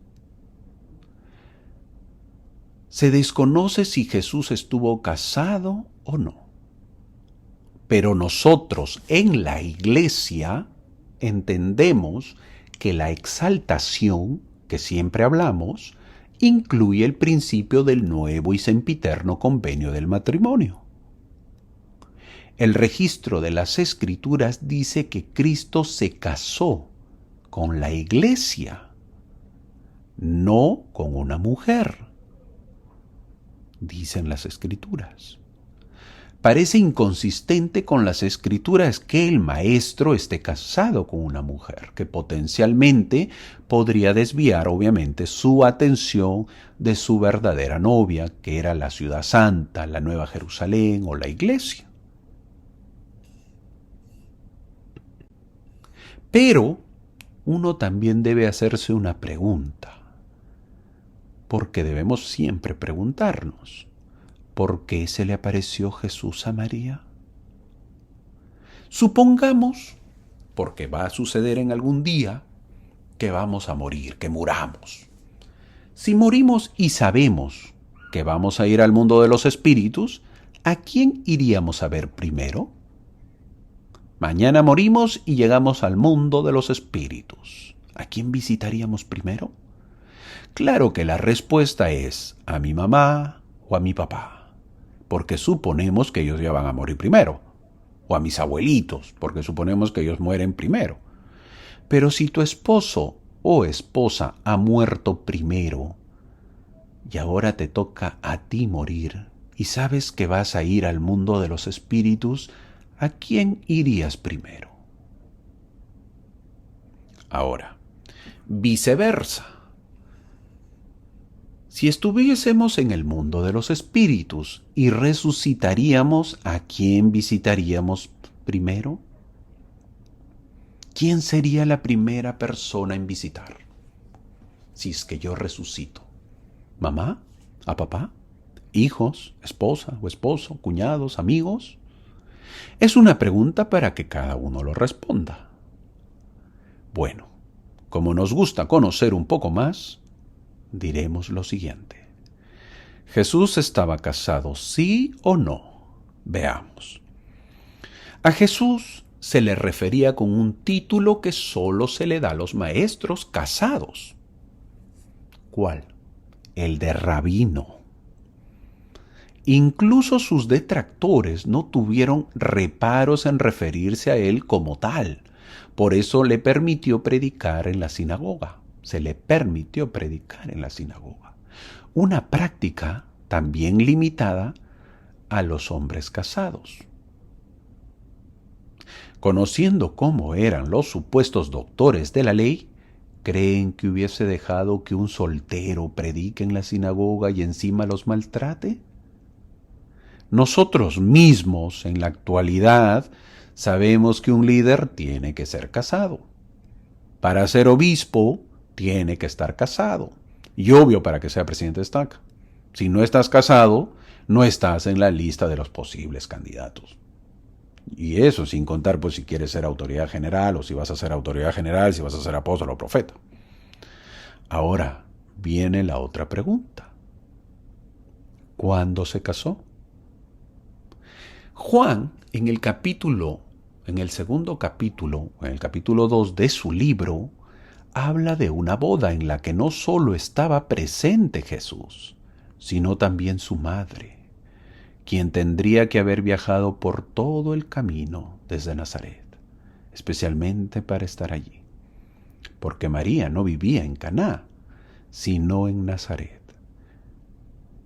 Se desconoce si Jesús estuvo casado o no. Pero nosotros en la Iglesia entendemos que la exaltación, que siempre hablamos, incluye el principio del nuevo y sempiterno convenio del matrimonio. El registro de las Escrituras dice que Cristo se casó con la Iglesia, no con una mujer, dicen las Escrituras. Parece inconsistente con las Escrituras que el maestro esté casado con una mujer, que potencialmente podría desviar obviamente su atención de su verdadera novia, que era la ciudad santa, la Nueva Jerusalén o la Iglesia. Pero uno también debe hacerse una pregunta, porque debemos siempre preguntarnos, ¿por qué se le apareció Jesús a María? Supongamos, porque va a suceder en algún día, que vamos a morir, que muramos. Si morimos y sabemos que vamos a ir al mundo de los espíritus, ¿a quién iríamos a ver primero? Mañana morimos y llegamos al mundo de los espíritus. ¿A quién visitaríamos primero? Claro que la respuesta es a mi mamá o a mi papá, porque suponemos que ellos ya van a morir primero, o a mis abuelitos, porque suponemos que ellos mueren primero. Pero si tu esposo o esposa ha muerto primero y ahora te toca a ti morir y sabes que vas a ir al mundo de los espíritus, ¿a quién irías primero? Ahora, viceversa. Si estuviésemos en el mundo de los espíritus y resucitaríamos, ¿a quién visitaríamos primero? ¿Quién sería la primera persona en visitar? Si es que yo resucito. ¿Mamá? ¿A papá? ¿Hijos? ¿Esposa o esposo? ¿Cuñados? ¿Amigos? Es una pregunta para que cada uno lo responda. Bueno, como nos gusta conocer un poco más, diremos lo siguiente. ¿Jesús estaba casado, sí o no? Veamos. A Jesús se le refería con un título que solo se le da a los maestros casados. ¿Cuál? El de rabino. Incluso sus detractores no tuvieron reparos en referirse a él como tal. Por eso le permitió predicar en la sinagoga. Se le permitió predicar en la sinagoga. Una práctica también limitada a los hombres casados. Conociendo cómo eran los supuestos doctores de la ley, ¿creen que hubiese dejado que un soltero predique en la sinagoga y encima los maltrate? Nosotros mismos, en la actualidad, sabemos que un líder tiene que ser casado. Para ser obispo, tiene que estar casado. Y obvio, para que sea presidente destaca. Si no estás casado, no estás en la lista de los posibles candidatos. Y eso sin contar pues si quieres ser autoridad general o si vas a ser autoridad general, si vas a ser apóstol o profeta. Ahora viene la otra pregunta. ¿Cuándo se casó? Juan, en el segundo capítulo, en el capítulo 2 de su libro, habla de una boda en la que no solo estaba presente Jesús, sino también su madre, quien tendría que haber viajado por todo el camino desde Nazaret, especialmente para estar allí, porque María no vivía en Caná, sino en Nazaret.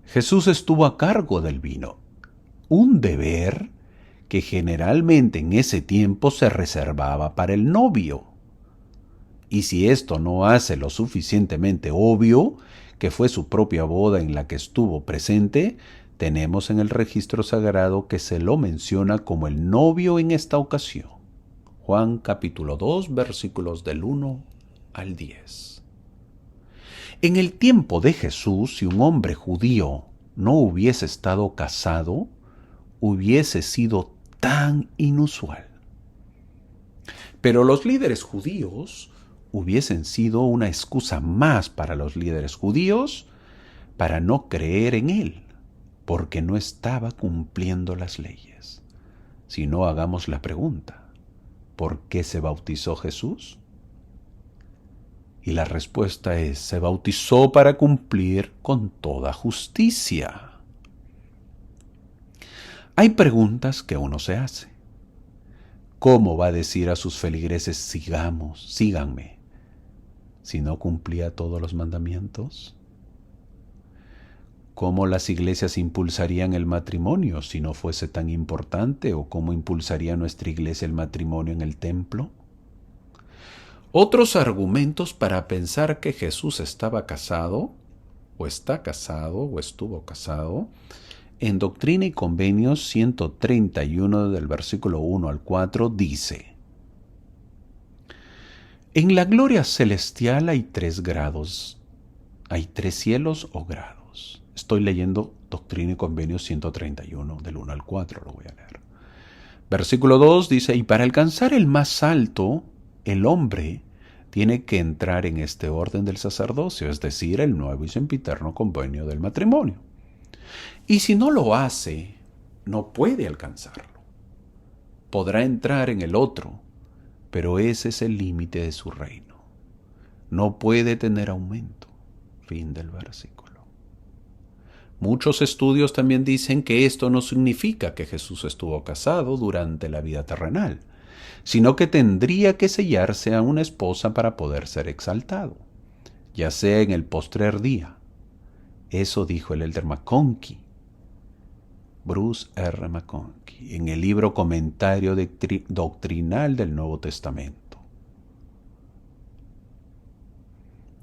Jesús estuvo a cargo del vino, un deber que generalmente en ese tiempo se reservaba para el novio. Y si esto no hace lo suficientemente obvio que fue su propia boda en la que estuvo presente, tenemos en el registro sagrado que se lo menciona como el novio en esta ocasión. Juan capítulo 2, versículos del 1 al 10. En el tiempo de Jesús, si un hombre judío no hubiese estado casado, hubiese sido tan inusual. Pero los líderes judíos hubiesen sido una excusa más para los líderes judíos para no creer en él, porque no estaba cumpliendo las leyes. Si no, hagamos la pregunta, ¿por qué se bautizó Jesús? Y la respuesta es, se bautizó para cumplir con toda justicia. Hay preguntas que uno se hace. ¿Cómo va a decir a sus feligreses, síganme, si no cumplía todos los mandamientos? ¿Cómo las iglesias impulsarían el matrimonio si no fuese tan importante? ¿O cómo impulsaría nuestra iglesia el matrimonio en el templo? Otros argumentos para pensar que Jesús estaba casado, o está casado, o estuvo casado, en Doctrina y Convenios 131 del versículo 1 al 4 dice: en la gloria celestial hay 3 grados, hay 3 cielos o grados. Estoy leyendo Doctrina y Convenios 131 del 1 al 4, lo voy a leer. Versículo 2 dice: y para alcanzar el más alto, el hombre tiene que entrar en este orden del sacerdocio, es decir, el nuevo y sempiterno convenio del matrimonio. Y si no lo hace, no puede alcanzarlo. Podrá entrar en el otro, pero ese es el límite de su reino. No puede tener aumento. Fin del versículo. Muchos estudios también dicen que esto no significa que Jesús estuvo casado durante la vida terrenal, sino que tendría que sellarse a una esposa para poder ser exaltado, ya sea en el postrer día. Eso dijo el elder McConkie, Bruce R. McConkie, en el libro Comentario Doctrinal del Nuevo Testamento.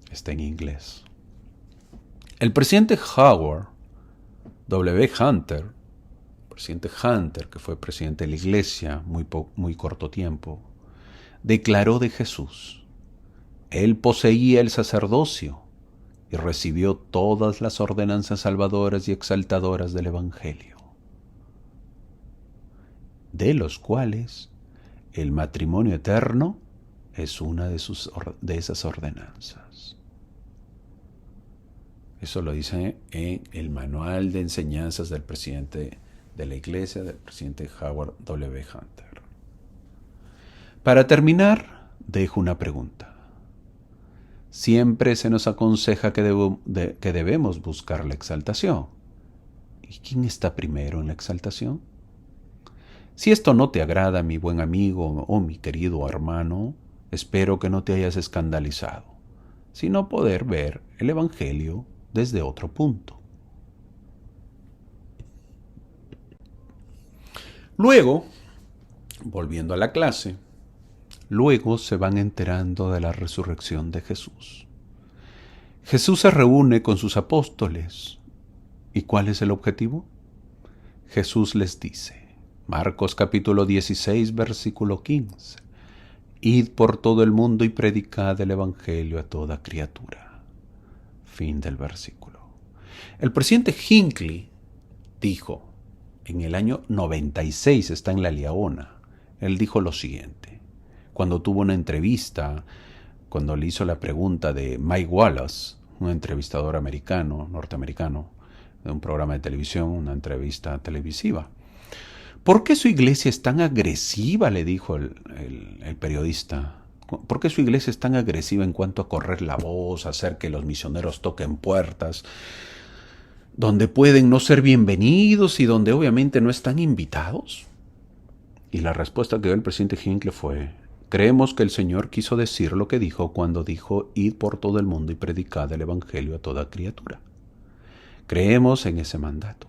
Está en inglés. El presidente Howard W. Hunter, presidente Hunter, que fue presidente de la iglesia muy corto tiempo, declaró de Jesús: él poseía el sacerdocio y recibió todas las ordenanzas salvadoras y exaltadoras del Evangelio, de los cuales el matrimonio eterno es una de esas ordenanzas. Eso lo dice en el manual de enseñanzas del presidente de la iglesia, del presidente Howard W. Hunter. Para terminar, dejo una pregunta. Siempre se nos aconseja que debemos buscar la exaltación. ¿Y quién está primero en la exaltación? Si esto no te agrada, mi buen amigo o mi querido hermano, espero que no te hayas escandalizado, sino poder ver el Evangelio desde otro punto. Luego, volviendo a la clase, luego se van enterando de la resurrección de Jesús. Jesús se reúne con sus apóstoles. ¿Y cuál es el objetivo? Jesús les dice, Marcos capítulo 16, versículo 15, id por todo el mundo y predicad el Evangelio a toda criatura. Fin del versículo. El presidente Hinckley dijo, en el año 96, está en La Liaona, él dijo lo siguiente, cuando tuvo una entrevista, cuando le hizo la pregunta de Mike Wallace, un entrevistador norteamericano, de un programa de televisión, una entrevista televisiva. ¿Por qué su iglesia es tan agresiva?, le dijo el periodista. ¿Por qué su iglesia es tan agresiva en cuanto a correr la voz, hacer que los misioneros toquen puertas? donde pueden no ser bienvenidos y donde obviamente no están invitados? Y la respuesta que dio el presidente Hinckley fue: creemos que el Señor quiso decir lo que dijo cuando dijo: id por todo el mundo y predicad el Evangelio a toda criatura. Creemos en ese mandato.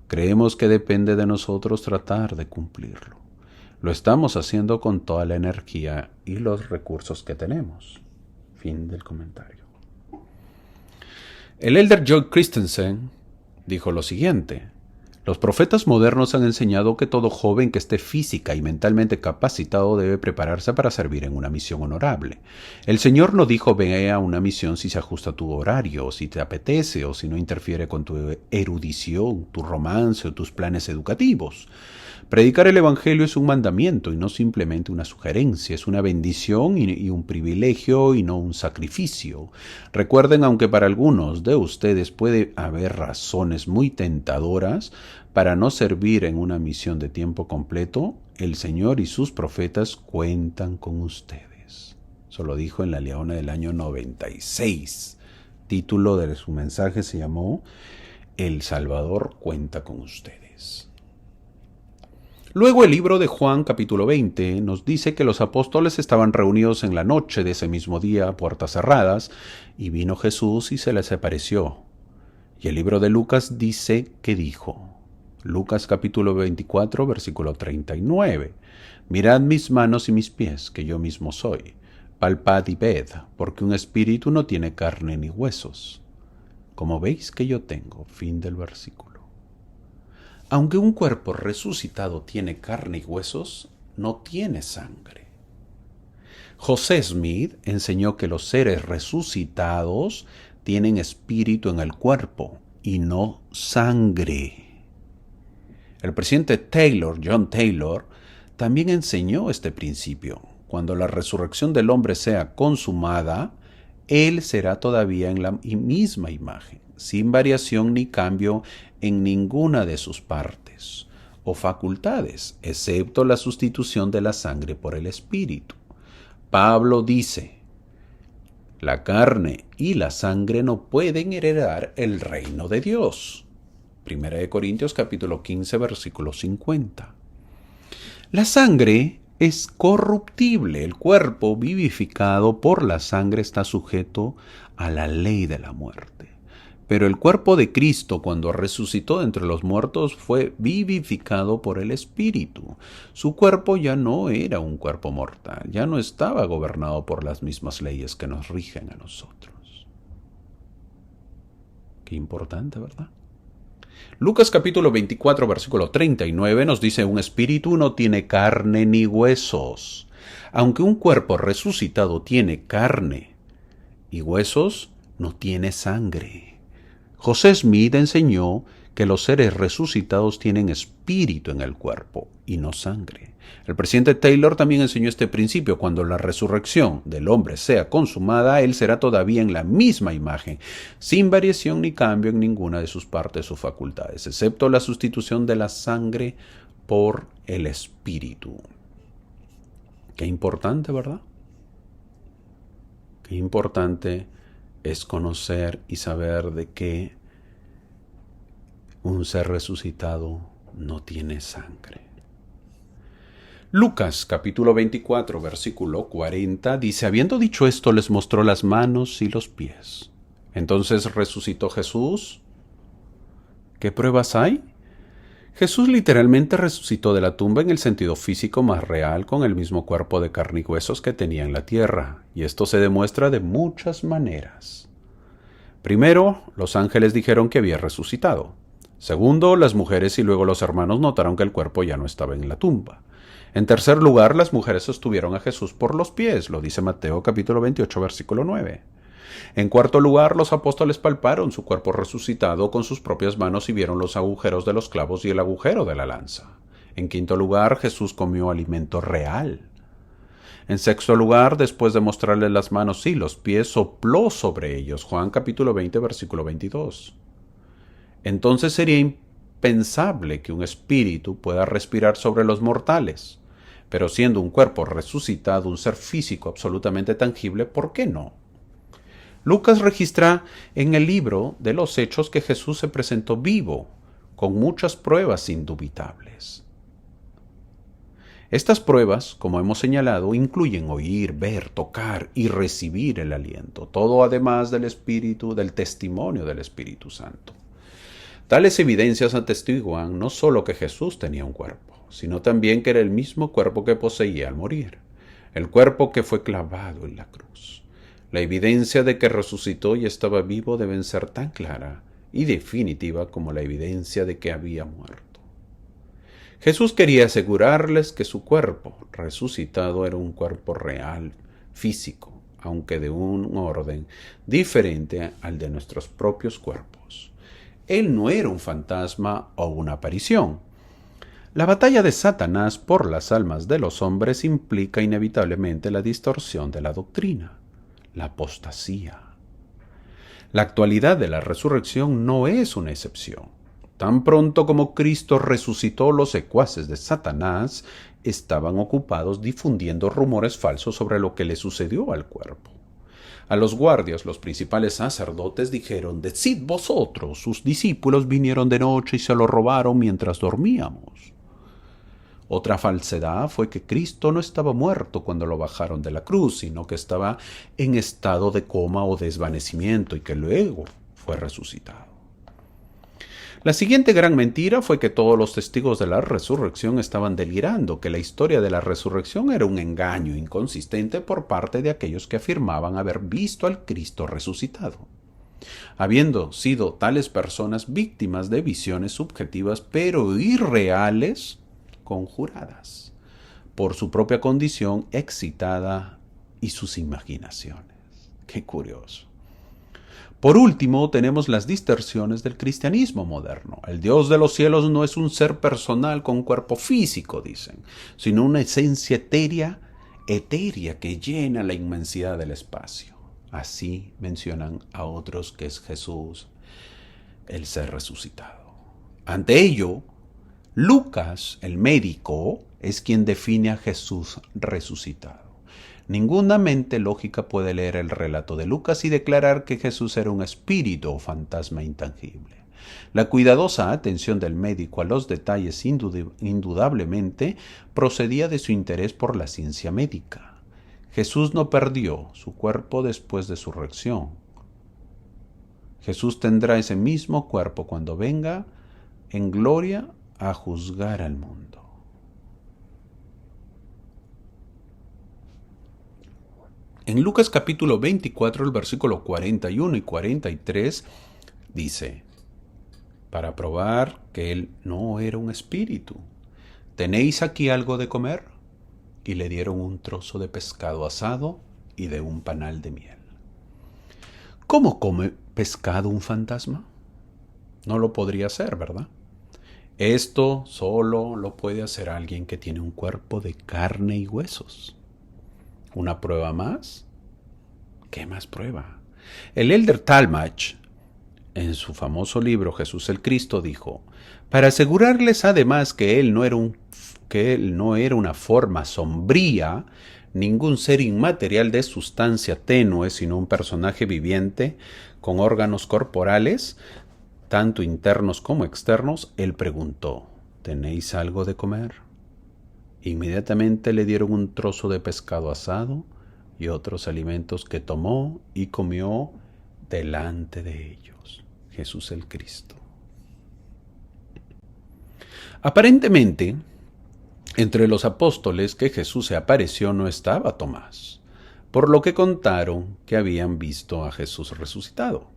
Creemos que depende de nosotros tratar de cumplirlo. Lo estamos haciendo con toda la energía y los recursos que tenemos. Fin del comentario. El elder John Christensen dijo lo siguiente: los profetas modernos han enseñado que todo joven que esté física y mentalmente capacitado debe prepararse para servir en una misión honorable. El Señor no dijo: ve a una misión si se ajusta a tu horario, o si te apetece, o si no interfiere con tu erudición, tu romance o tus planes educativos. Predicar el Evangelio es un mandamiento y no simplemente una sugerencia, es una bendición y un privilegio y no un sacrificio. Recuerden, aunque para algunos de ustedes puede haber razones muy tentadoras para no servir en una misión de tiempo completo, el Señor y sus profetas cuentan con ustedes. Eso lo dijo en La Leona del año 96. Título de su mensaje se llamó El Salvador cuenta con ustedes. Luego el libro de Juan capítulo 20 nos dice que los apóstoles estaban reunidos en la noche de ese mismo día a puertas cerradas y vino Jesús y se les apareció. Y el libro de Lucas dice que dijo, Lucas capítulo 24 versículo 39, mirad mis manos y mis pies, que yo mismo soy, palpad y ved, porque un espíritu no tiene carne ni huesos, como veis que yo tengo. Fin del versículo. Aunque un cuerpo resucitado tiene carne y huesos, no tiene sangre. José Smith enseñó que los seres resucitados tienen espíritu en el cuerpo y no sangre. El presidente John Taylor, también enseñó este principio. Cuando la resurrección del hombre sea consumada, él será todavía en la misma imagen, sin variación ni cambio en ninguna de sus partes o facultades, excepto la sustitución de la sangre por el espíritu. Pablo dice: la carne y la sangre no pueden heredar el reino de Dios. 1 Corintios capítulo 15 versículo 50. La sangre es corruptible. El cuerpo vivificado por la sangre está sujeto a la ley de la muerte. Pero el cuerpo de Cristo, cuando resucitó de entre los muertos, fue vivificado por el Espíritu. Su cuerpo ya no era un cuerpo mortal, ya no estaba gobernado por las mismas leyes que nos rigen a nosotros. Qué importante, ¿verdad? Lucas capítulo 24, versículo 39 nos dice: un espíritu no tiene carne ni huesos. Aunque un cuerpo resucitado tiene carne y huesos, no tiene sangre. José Smith enseñó que los seres resucitados tienen espíritu en el cuerpo y no sangre. El presidente Taylor también enseñó este principio: cuando la resurrección del hombre sea consumada, él será todavía en la misma imagen, sin variación ni cambio en ninguna de sus partes o facultades, excepto la sustitución de la sangre por el espíritu. Qué importante, ¿verdad? Qué importante es conocer y saber de que un ser resucitado no tiene sangre. Lucas capítulo 24 versículo 40 dice: habiendo dicho esto, les mostró las manos y los pies. Entonces resucitó Jesús. ¿Qué pruebas hay? Jesús literalmente resucitó de la tumba en el sentido físico más real, con el mismo cuerpo de carne y huesos que tenía en la tierra, y esto se demuestra de muchas maneras. Primero, los ángeles dijeron que había resucitado. Segundo, las mujeres y luego los hermanos notaron que el cuerpo ya no estaba en la tumba. En tercer lugar, las mujeres sostuvieron a Jesús por los pies, lo dice Mateo capítulo 28 versículo 9. En cuarto lugar, los apóstoles palparon su cuerpo resucitado con sus propias manos y vieron los agujeros de los clavos y el agujero de la lanza. En quinto lugar, Jesús comió alimento real. En sexto lugar, después de mostrarles las manos y los pies, sopló sobre ellos. Juan capítulo 20 versículo 22. Entonces sería impensable que un espíritu pueda respirar sobre los mortales. Pero siendo un cuerpo resucitado, un ser físico absolutamente tangible, ¿por qué no? Lucas registra en el libro de los Hechos que Jesús se presentó vivo, con muchas pruebas indubitables. Estas pruebas, como hemos señalado, incluyen oír, ver, tocar y recibir el aliento, todo además del Espíritu, del testimonio del Espíritu Santo. Tales evidencias atestiguan no solo que Jesús tenía un cuerpo, sino también que era el mismo cuerpo que poseía al morir, el cuerpo que fue clavado en la cruz. La evidencia de que resucitó y estaba vivo deben ser tan clara y definitiva como la evidencia de que había muerto. Jesús quería asegurarles que su cuerpo resucitado era un cuerpo real, físico, aunque de un orden diferente al de nuestros propios cuerpos. Él no era un fantasma o una aparición. La batalla de Satanás por las almas de los hombres implica inevitablemente la distorsión de la doctrina, la apostasía. La actualidad de la resurrección no es una excepción. Tan pronto como Cristo resucitó, los secuaces de Satanás estaban ocupados difundiendo rumores falsos sobre lo que le sucedió al cuerpo. A los guardias, los principales sacerdotes dijeron: «Decid vosotros, sus discípulos vinieron de noche y se lo robaron mientras dormíamos». Otra falsedad fue que Cristo no estaba muerto cuando lo bajaron de la cruz, sino que estaba en estado de coma o desvanecimiento y que luego fue resucitado. La siguiente gran mentira fue que todos los testigos de la resurrección estaban delirando, que la historia de la resurrección era un engaño inconsistente por parte de aquellos que afirmaban haber visto al Cristo resucitado, habiendo sido tales personas víctimas de visiones subjetivas pero irreales, conjuradas por su propia condición excitada y sus imaginaciones. Qué curioso. Por último, tenemos las distorsiones del cristianismo moderno. El Dios de los cielos no es un ser personal con cuerpo físico, dicen, sino una esencia etérea que llena la inmensidad del espacio. Así mencionan a otros que es Jesús, el ser resucitado. Ante ello, Lucas, el médico, es quien define a Jesús resucitado. Ninguna mente lógica puede leer el relato de Lucas y declarar que Jesús era un espíritu o fantasma intangible. La cuidadosa atención del médico a los detalles indudablemente procedía de su interés por la ciencia médica. Jesús no perdió su cuerpo después de su resurrección. Jesús tendrá ese mismo cuerpo cuando venga en gloria a juzgar al mundo. En Lucas capítulo 24, el versículo 41 y 43 dice: para probar que él no era un espíritu, ¿tenéis aquí algo de comer? Y le dieron un trozo de pescado asado y de un panal de miel. ¿Cómo come pescado un fantasma? No lo podría hacer, ¿verdad? Esto solo lo puede hacer alguien que tiene un cuerpo de carne y huesos. ¿Una prueba más? ¿Qué más prueba? El Elder Talmage, en su famoso libro Jesús el Cristo, dijo: para asegurarles además que él no era una forma sombría, ningún ser inmaterial de sustancia tenue, sino un personaje viviente con órganos corporales, tanto internos como externos, él preguntó: ¿tenéis algo de comer? Inmediatamente le dieron un trozo de pescado asado y otros alimentos que tomó y comió delante de ellos. Jesús el Cristo. Aparentemente, entre los apóstoles que Jesús se apareció no estaba Tomás, por lo que contaron que habían visto a Jesús resucitado.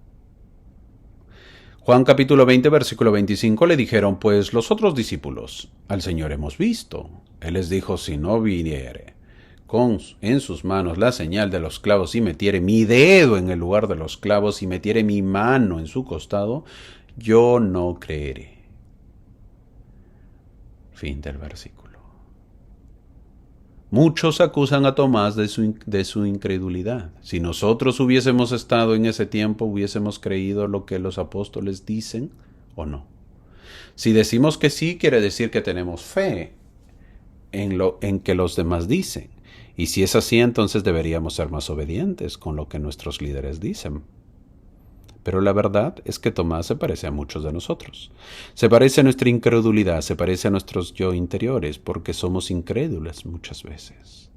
Juan capítulo 20, versículo 25 le dijeron pues los otros discípulos: al Señor hemos visto. Él les dijo: si no viniere en sus manos la señal de los clavos y metiere mi dedo en el lugar de los clavos y metiere mi mano en su costado, yo no creeré. Fin del versículo. Muchos acusan a Tomás de su incredulidad. Si nosotros hubiésemos estado en ese tiempo, ¿hubiésemos creído lo que los apóstoles dicen o no? Si decimos que sí, quiere decir que tenemos fe en que los demás dicen. Y si es así, entonces deberíamos ser más obedientes con lo que nuestros líderes dicen. Pero la verdad es que Tomás se parece a muchos de nosotros. Se parece a nuestra incredulidad, se parece a nuestros yo interiores, porque somos incrédulos muchas veces.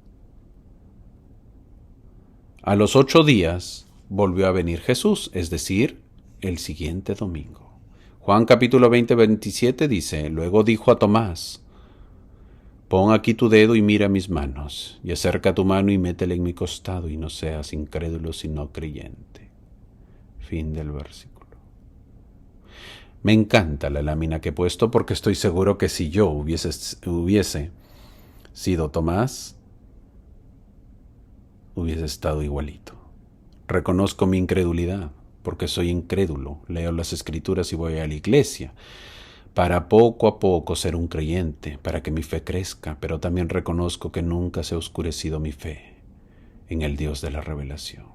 A los 8 días volvió a venir Jesús, es decir, el siguiente domingo. Juan capítulo 27 dice, luego dijo a Tomás, pon aquí tu dedo y mira mis manos, y acerca tu mano y métele en mi costado, y no seas incrédulo sino creyente. Fin del versículo. Me encanta la lámina que he puesto porque estoy seguro que si yo hubiese sido Tomás, hubiese estado igualito. Reconozco mi incredulidad porque soy incrédulo. Leo las escrituras y voy a la iglesia para poco a poco ser un creyente, para que mi fe crezca, pero también reconozco que nunca se ha oscurecido mi fe en el Dios de la revelación.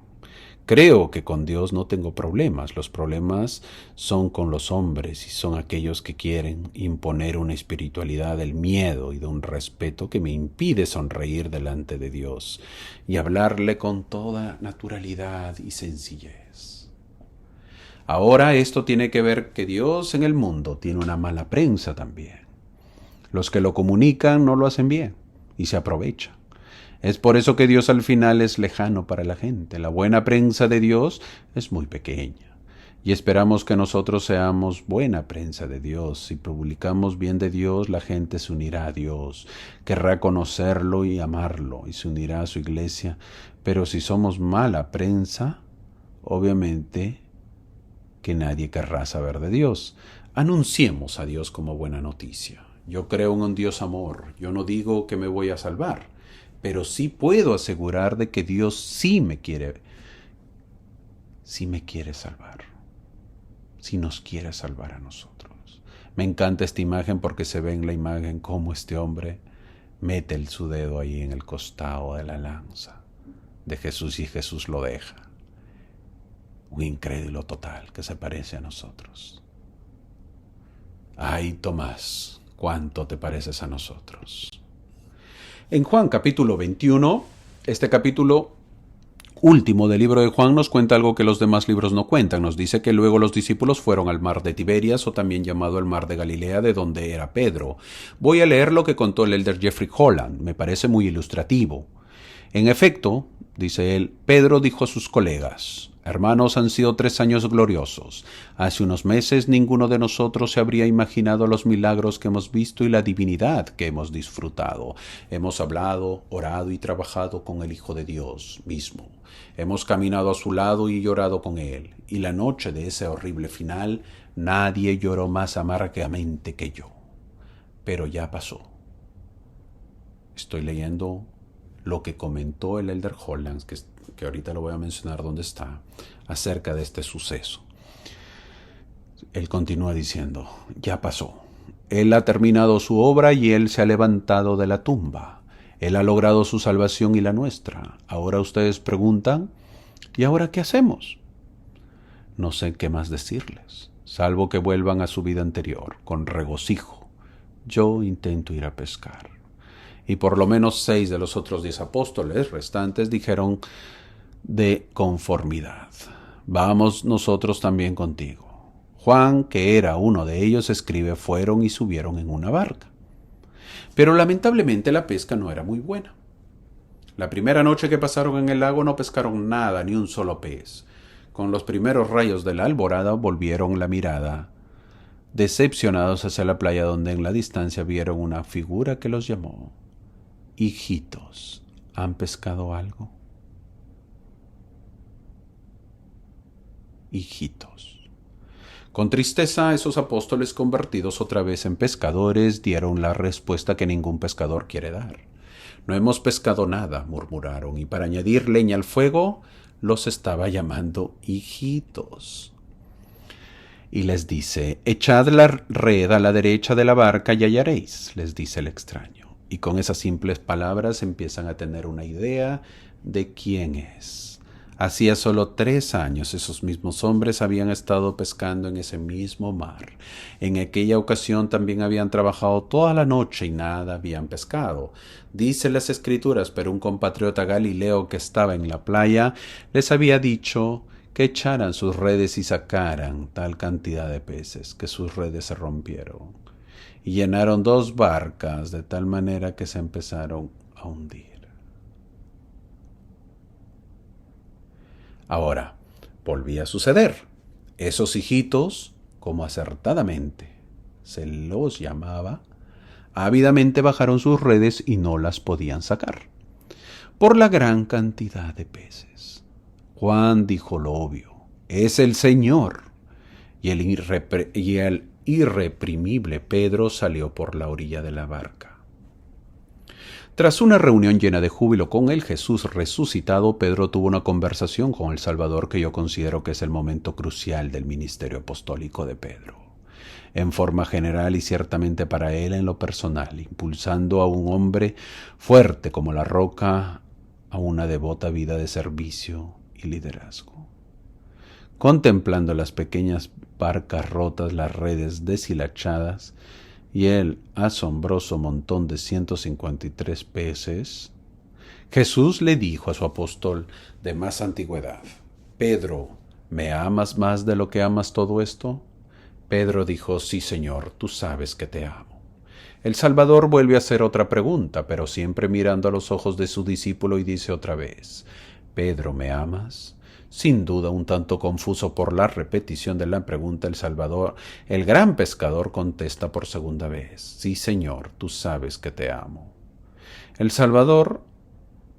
Creo que con Dios no tengo problemas. Los problemas son con los hombres y son aquellos que quieren imponer una espiritualidad del miedo y de un respeto que me impide sonreír delante de Dios y hablarle con toda naturalidad y sencillez. Ahora esto tiene que ver que Dios en el mundo tiene una mala prensa también. Los que lo comunican no lo hacen bien y se aprovechan. Es por eso que Dios al final es lejano para la gente. La buena prensa de Dios es muy pequeña. Y esperamos que nosotros seamos buena prensa de Dios. Si publicamos bien de Dios, la gente se unirá a Dios, querrá conocerlo y amarlo, y se unirá a su iglesia. Pero si somos mala prensa, obviamente que nadie querrá saber de Dios. Anunciemos a Dios como buena noticia. Yo creo en un Dios amor. Yo no digo que me voy a salvar, pero sí puedo asegurar de que Dios sí me quiere salvar, sí nos quiere salvar a nosotros. Me encanta esta imagen porque se ve en la imagen cómo este hombre mete su dedo ahí en el costado de la lanza de Jesús y Jesús lo deja. Un incrédulo total que se parece a nosotros. Ay, Tomás, ¿cuánto te pareces a nosotros? En Juan capítulo 21, este capítulo último del libro de Juan nos cuenta algo que los demás libros no cuentan. Nos dice que luego los discípulos fueron al mar de Tiberias, o también llamado el mar de Galilea, de donde era Pedro. Voy a leer lo que contó el elder Jeffrey Holland, me parece muy ilustrativo. En efecto, dice él, Pedro dijo a sus colegas, hermanos, han sido 3 años gloriosos. Hace unos meses ninguno de nosotros se habría imaginado los milagros que hemos visto y la divinidad que hemos disfrutado. Hemos hablado, orado y trabajado con el Hijo de Dios mismo. Hemos caminado a su lado y llorado con él. Y la noche de ese horrible final, nadie lloró más amargamente que yo. Pero ya pasó. Estoy leyendo lo que comentó el elder Holland, que ahorita lo voy a mencionar dónde está, acerca de este suceso. Él continúa diciendo, ya pasó. Él ha terminado su obra y Él se ha levantado de la tumba. Él ha logrado su salvación y la nuestra. Ahora ustedes preguntan, ¿y ahora qué hacemos? No sé qué más decirles, salvo que vuelvan a su vida anterior, con regocijo. Yo intento ir a pescar. Y por lo menos 6 de los otros 10 apóstoles restantes dijeron de conformidad, vamos nosotros también contigo. Juan, que era uno de ellos, escribe, fueron y subieron en una barca. Pero lamentablemente la pesca no era muy buena. La primera noche que pasaron en el lago no pescaron nada, ni un solo pez. Con los primeros rayos de la alborada volvieron la mirada, decepcionados hacia la playa, donde en la distancia vieron una figura que los llamó. Hijitos, ¿han pescado algo? Hijitos. Con tristeza, esos apóstoles convertidos otra vez en pescadores dieron la respuesta que ningún pescador quiere dar. No hemos pescado nada, murmuraron, y para añadir leña al fuego, los estaba llamando hijitos. Y les dice, echad la red a la derecha de la barca y hallaréis, les dice el extraño. Y con esas simples palabras empiezan a tener una idea de quién es. Hacía solo 3 años esos mismos hombres habían estado pescando en ese mismo mar. En aquella ocasión también habían trabajado toda la noche y nada habían pescado. Dice las Escrituras, pero un compatriota galileo que estaba en la playa les había dicho que echaran sus redes y sacaran tal cantidad de peces que sus redes se rompieron y llenaron 2 barcas de tal manera que se empezaron a hundir. Ahora, volvía a suceder. Esos hijitos, como acertadamente se los llamaba, ávidamente bajaron sus redes y no las podían sacar, por la gran cantidad de peces. Juan dijo lo obvio: es el Señor. Y el irreprimible Pedro salió por la orilla de la barca. Tras una reunión llena de júbilo con el Jesús resucitado, Pedro tuvo una conversación con el Salvador que yo considero que es el momento crucial del ministerio apostólico de Pedro. En forma general y ciertamente para él en lo personal, impulsando a un hombre fuerte como la roca a una devota vida de servicio y liderazgo. Contemplando las pequeñas barcas rotas, las redes deshilachadas, y el asombroso montón de 153 peces, Jesús le dijo a su apóstol de más antigüedad: Pedro, ¿me amas más de lo que amas todo esto? Pedro dijo: sí, Señor, tú sabes que te amo. El Salvador vuelve a hacer otra pregunta, pero siempre mirando a los ojos de su discípulo, y dice otra vez: Pedro, ¿me amas? Sin duda, un tanto confuso por la repetición de la pregunta, el gran pescador contesta por segunda vez: sí, Señor, tú sabes que te amo. El Salvador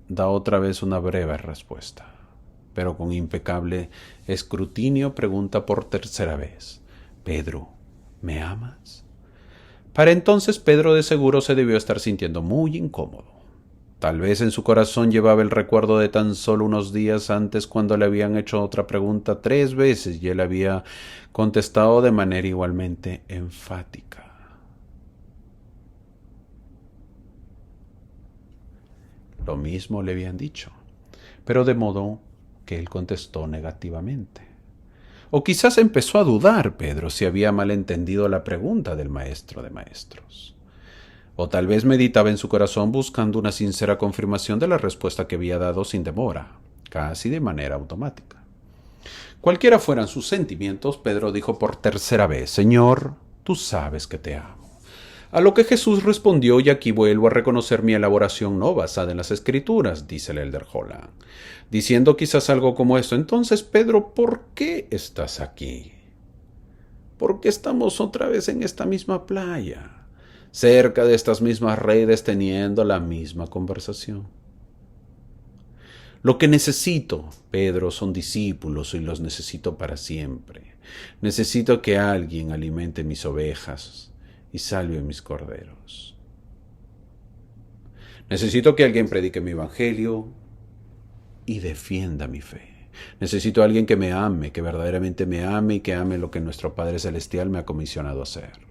da otra vez una breve respuesta, pero con impecable escrutinio pregunta por tercera vez: Pedro, ¿me amas? Para entonces Pedro de seguro se debió estar sintiendo muy incómodo. Tal vez en su corazón llevaba el recuerdo de tan solo unos días antes, cuando le habían hecho otra pregunta 3 veces y él había contestado de manera igualmente enfática. Lo mismo le habían dicho, pero de modo que él contestó negativamente. O quizás empezó a dudar Pedro si había malentendido la pregunta del maestro de maestros. O tal vez meditaba en su corazón buscando una sincera confirmación de la respuesta que había dado sin demora, casi de manera automática. Cualquiera fueran sus sentimientos, Pedro dijo por tercera vez: Señor, tú sabes que te amo. A lo que Jesús respondió: y aquí vuelvo a reconocer mi elaboración no basada en las Escrituras, dice el Elder Holland, diciendo quizás algo como esto: entonces, Pedro, ¿por qué estás aquí? ¿Por qué estamos otra vez en esta misma playa, cerca de estas mismas redes, teniendo la misma conversación? Lo que necesito, Pedro, son discípulos, y los necesito para siempre. Necesito que alguien alimente mis ovejas y salve mis corderos. Necesito que alguien predique mi evangelio y defienda mi fe. Necesito a alguien que me ame, que verdaderamente me ame y que ame lo que nuestro Padre Celestial me ha comisionado a hacer.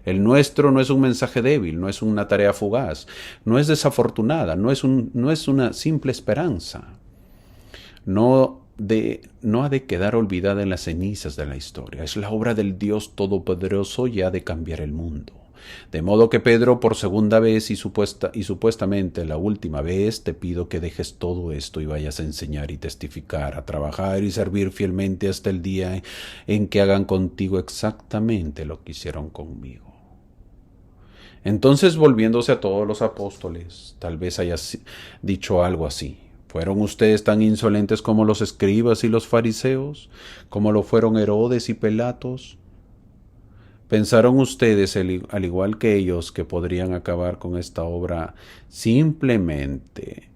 El nuestro no es un mensaje débil, no es una tarea fugaz, no es desafortunada, no es una simple esperanza. No ha de quedar olvidada en las cenizas de la historia. Es la obra del Dios Todopoderoso y ha de cambiar el mundo. De modo que, Pedro, por segunda vez y supuestamente la última vez, te pido que dejes todo esto y vayas a enseñar y testificar, a trabajar y servir fielmente hasta el día en que hagan contigo exactamente lo que hicieron conmigo. Entonces, volviéndose a todos los apóstoles, tal vez haya dicho algo así: ¿fueron ustedes tan insolentes como los escribas y los fariseos? ¿Como lo fueron Herodes y Pilatos? ¿Pensaron ustedes, al igual que ellos, que podrían acabar con esta obra simplemente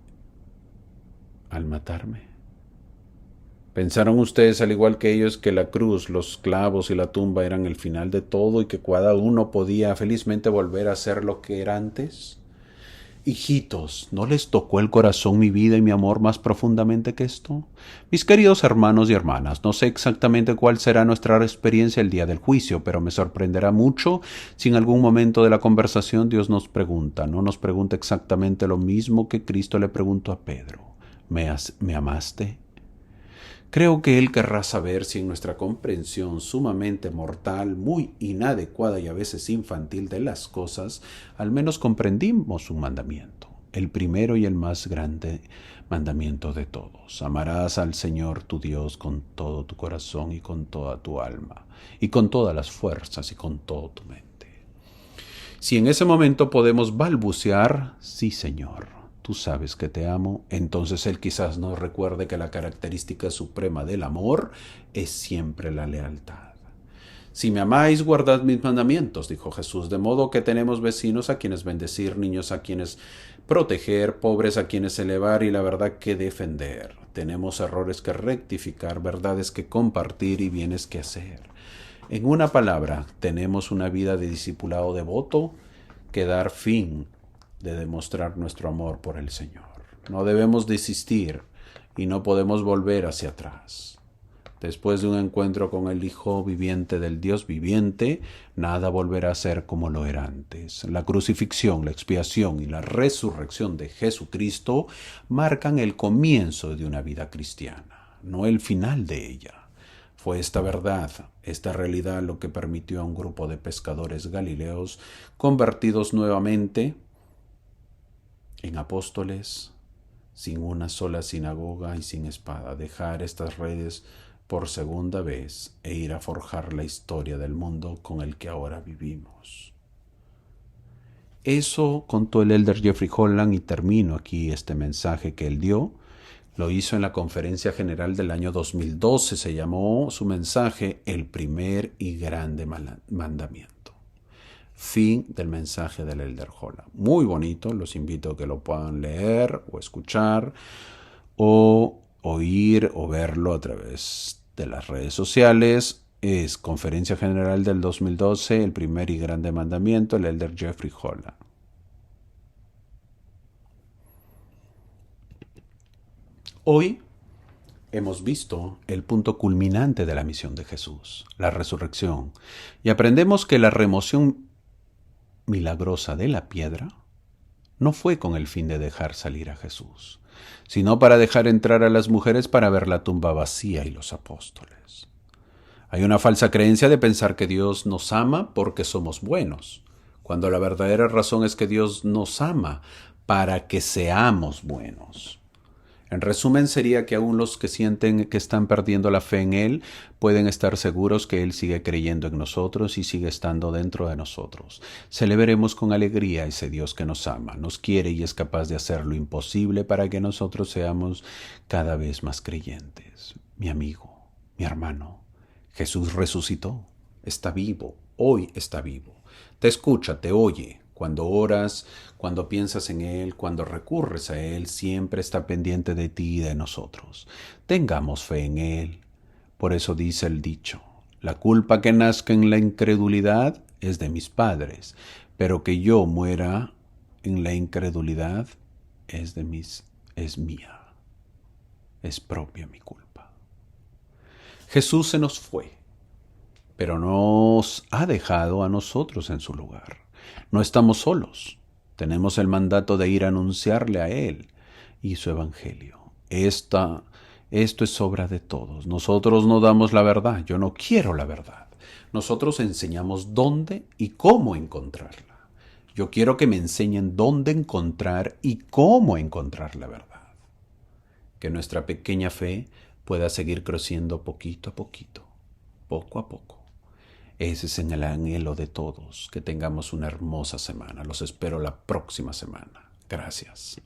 al matarme? ¿Pensaron ustedes, al igual que ellos, que la cruz, los clavos y la tumba eran el final de todo y que cada uno podía felizmente volver a ser lo que era antes? Hijitos, ¿no les tocó el corazón mi vida y mi amor más profundamente que esto? Mis queridos hermanos y hermanas, no sé exactamente cuál será nuestra experiencia el día del juicio, pero me sorprenderá mucho si en algún momento de la conversación Dios nos pregunta exactamente lo mismo que Cristo le preguntó a Pedro: ¿Me amaste? Creo que Él querrá saber si en nuestra comprensión sumamente mortal, muy inadecuada y a veces infantil de las cosas, al menos comprendimos un mandamiento, el primero y el más grande mandamiento de todos. Amarás al Señor tu Dios con todo tu corazón y con toda tu alma, y con todas las fuerzas y con toda tu mente. Si en ese momento podemos balbucear, sí, Señor, tú sabes que te amo, entonces Él quizás nos recuerde que la característica suprema del amor es siempre la lealtad. Si me amáis, guardad mis mandamientos, dijo Jesús, de modo que tenemos vecinos a quienes bendecir, niños a quienes proteger, pobres a quienes elevar y la verdad que defender. Tenemos errores que rectificar, verdades que compartir y bienes que hacer. En una palabra, tenemos una vida de discipulado devoto que dar fin de demostrar nuestro amor por el Señor. No debemos desistir y no podemos volver hacia atrás. Después de un encuentro con el Hijo viviente del Dios viviente, nada volverá a ser como lo era antes. La crucifixión, la expiación y la resurrección de Jesucristo marcan el comienzo de una vida cristiana, no el final de ella. Fue esta verdad, esta realidad lo que permitió a un grupo de pescadores galileos convertidos nuevamente en apóstoles, sin una sola sinagoga y sin espada, dejar estas redes por segunda vez e ir a forjar la historia del mundo con el que ahora vivimos. Eso contó el elder Jeffrey Holland y termino aquí este mensaje que él dio. Lo hizo en la conferencia general del año 2012. Se llamó su mensaje El primer y grande mandamiento. Fin del mensaje del elder Holland. Muy bonito. Los invito a que lo puedan leer o escuchar o oír o verlo a través de las redes sociales. Es conferencia general del 2012. El primer y grande mandamiento. El elder Jeffrey Holland. Hoy hemos visto el punto culminante de la misión de Jesús, la resurrección, y aprendemos que la remoción milagrosa de la piedra no fue con el fin de dejar salir a Jesús, sino para dejar entrar a las mujeres para ver la tumba vacía y los apóstoles. Hay una falsa creencia de pensar que Dios nos ama porque somos buenos, cuando la verdadera razón es que Dios nos ama para que seamos buenos. En resumen, sería que aún los que sienten que están perdiendo la fe en Él pueden estar seguros que Él sigue creyendo en nosotros y sigue estando dentro de nosotros. Celebremos con alegría a ese Dios que nos ama, nos quiere y es capaz de hacer lo imposible para que nosotros seamos cada vez más creyentes. Mi amigo, mi hermano, Jesús resucitó, está vivo, hoy está vivo. Te escucha, te oye. Cuando oras, cuando piensas en Él, cuando recurres a Él, siempre está pendiente de ti y de nosotros. Tengamos fe en Él. Por eso dice el dicho, la culpa que nazca en la incredulidad es de mis padres, pero que yo muera en la incredulidad es mía. Es propia mi culpa. Jesús se nos fue, pero nos ha dejado a nosotros en su lugar. No estamos solos. Tenemos el mandato de ir a anunciarle a Él y su evangelio. Esto es obra de todos. Nosotros no damos la verdad. Yo no quiero la verdad. Nosotros enseñamos dónde y cómo encontrarla. Yo quiero que me enseñen dónde encontrar y cómo encontrar la verdad. Que nuestra pequeña fe pueda seguir creciendo poquito a poquito, poco a poco. Ese es el anhelo de todos, que tengamos una hermosa semana. Los espero la próxima semana. Gracias.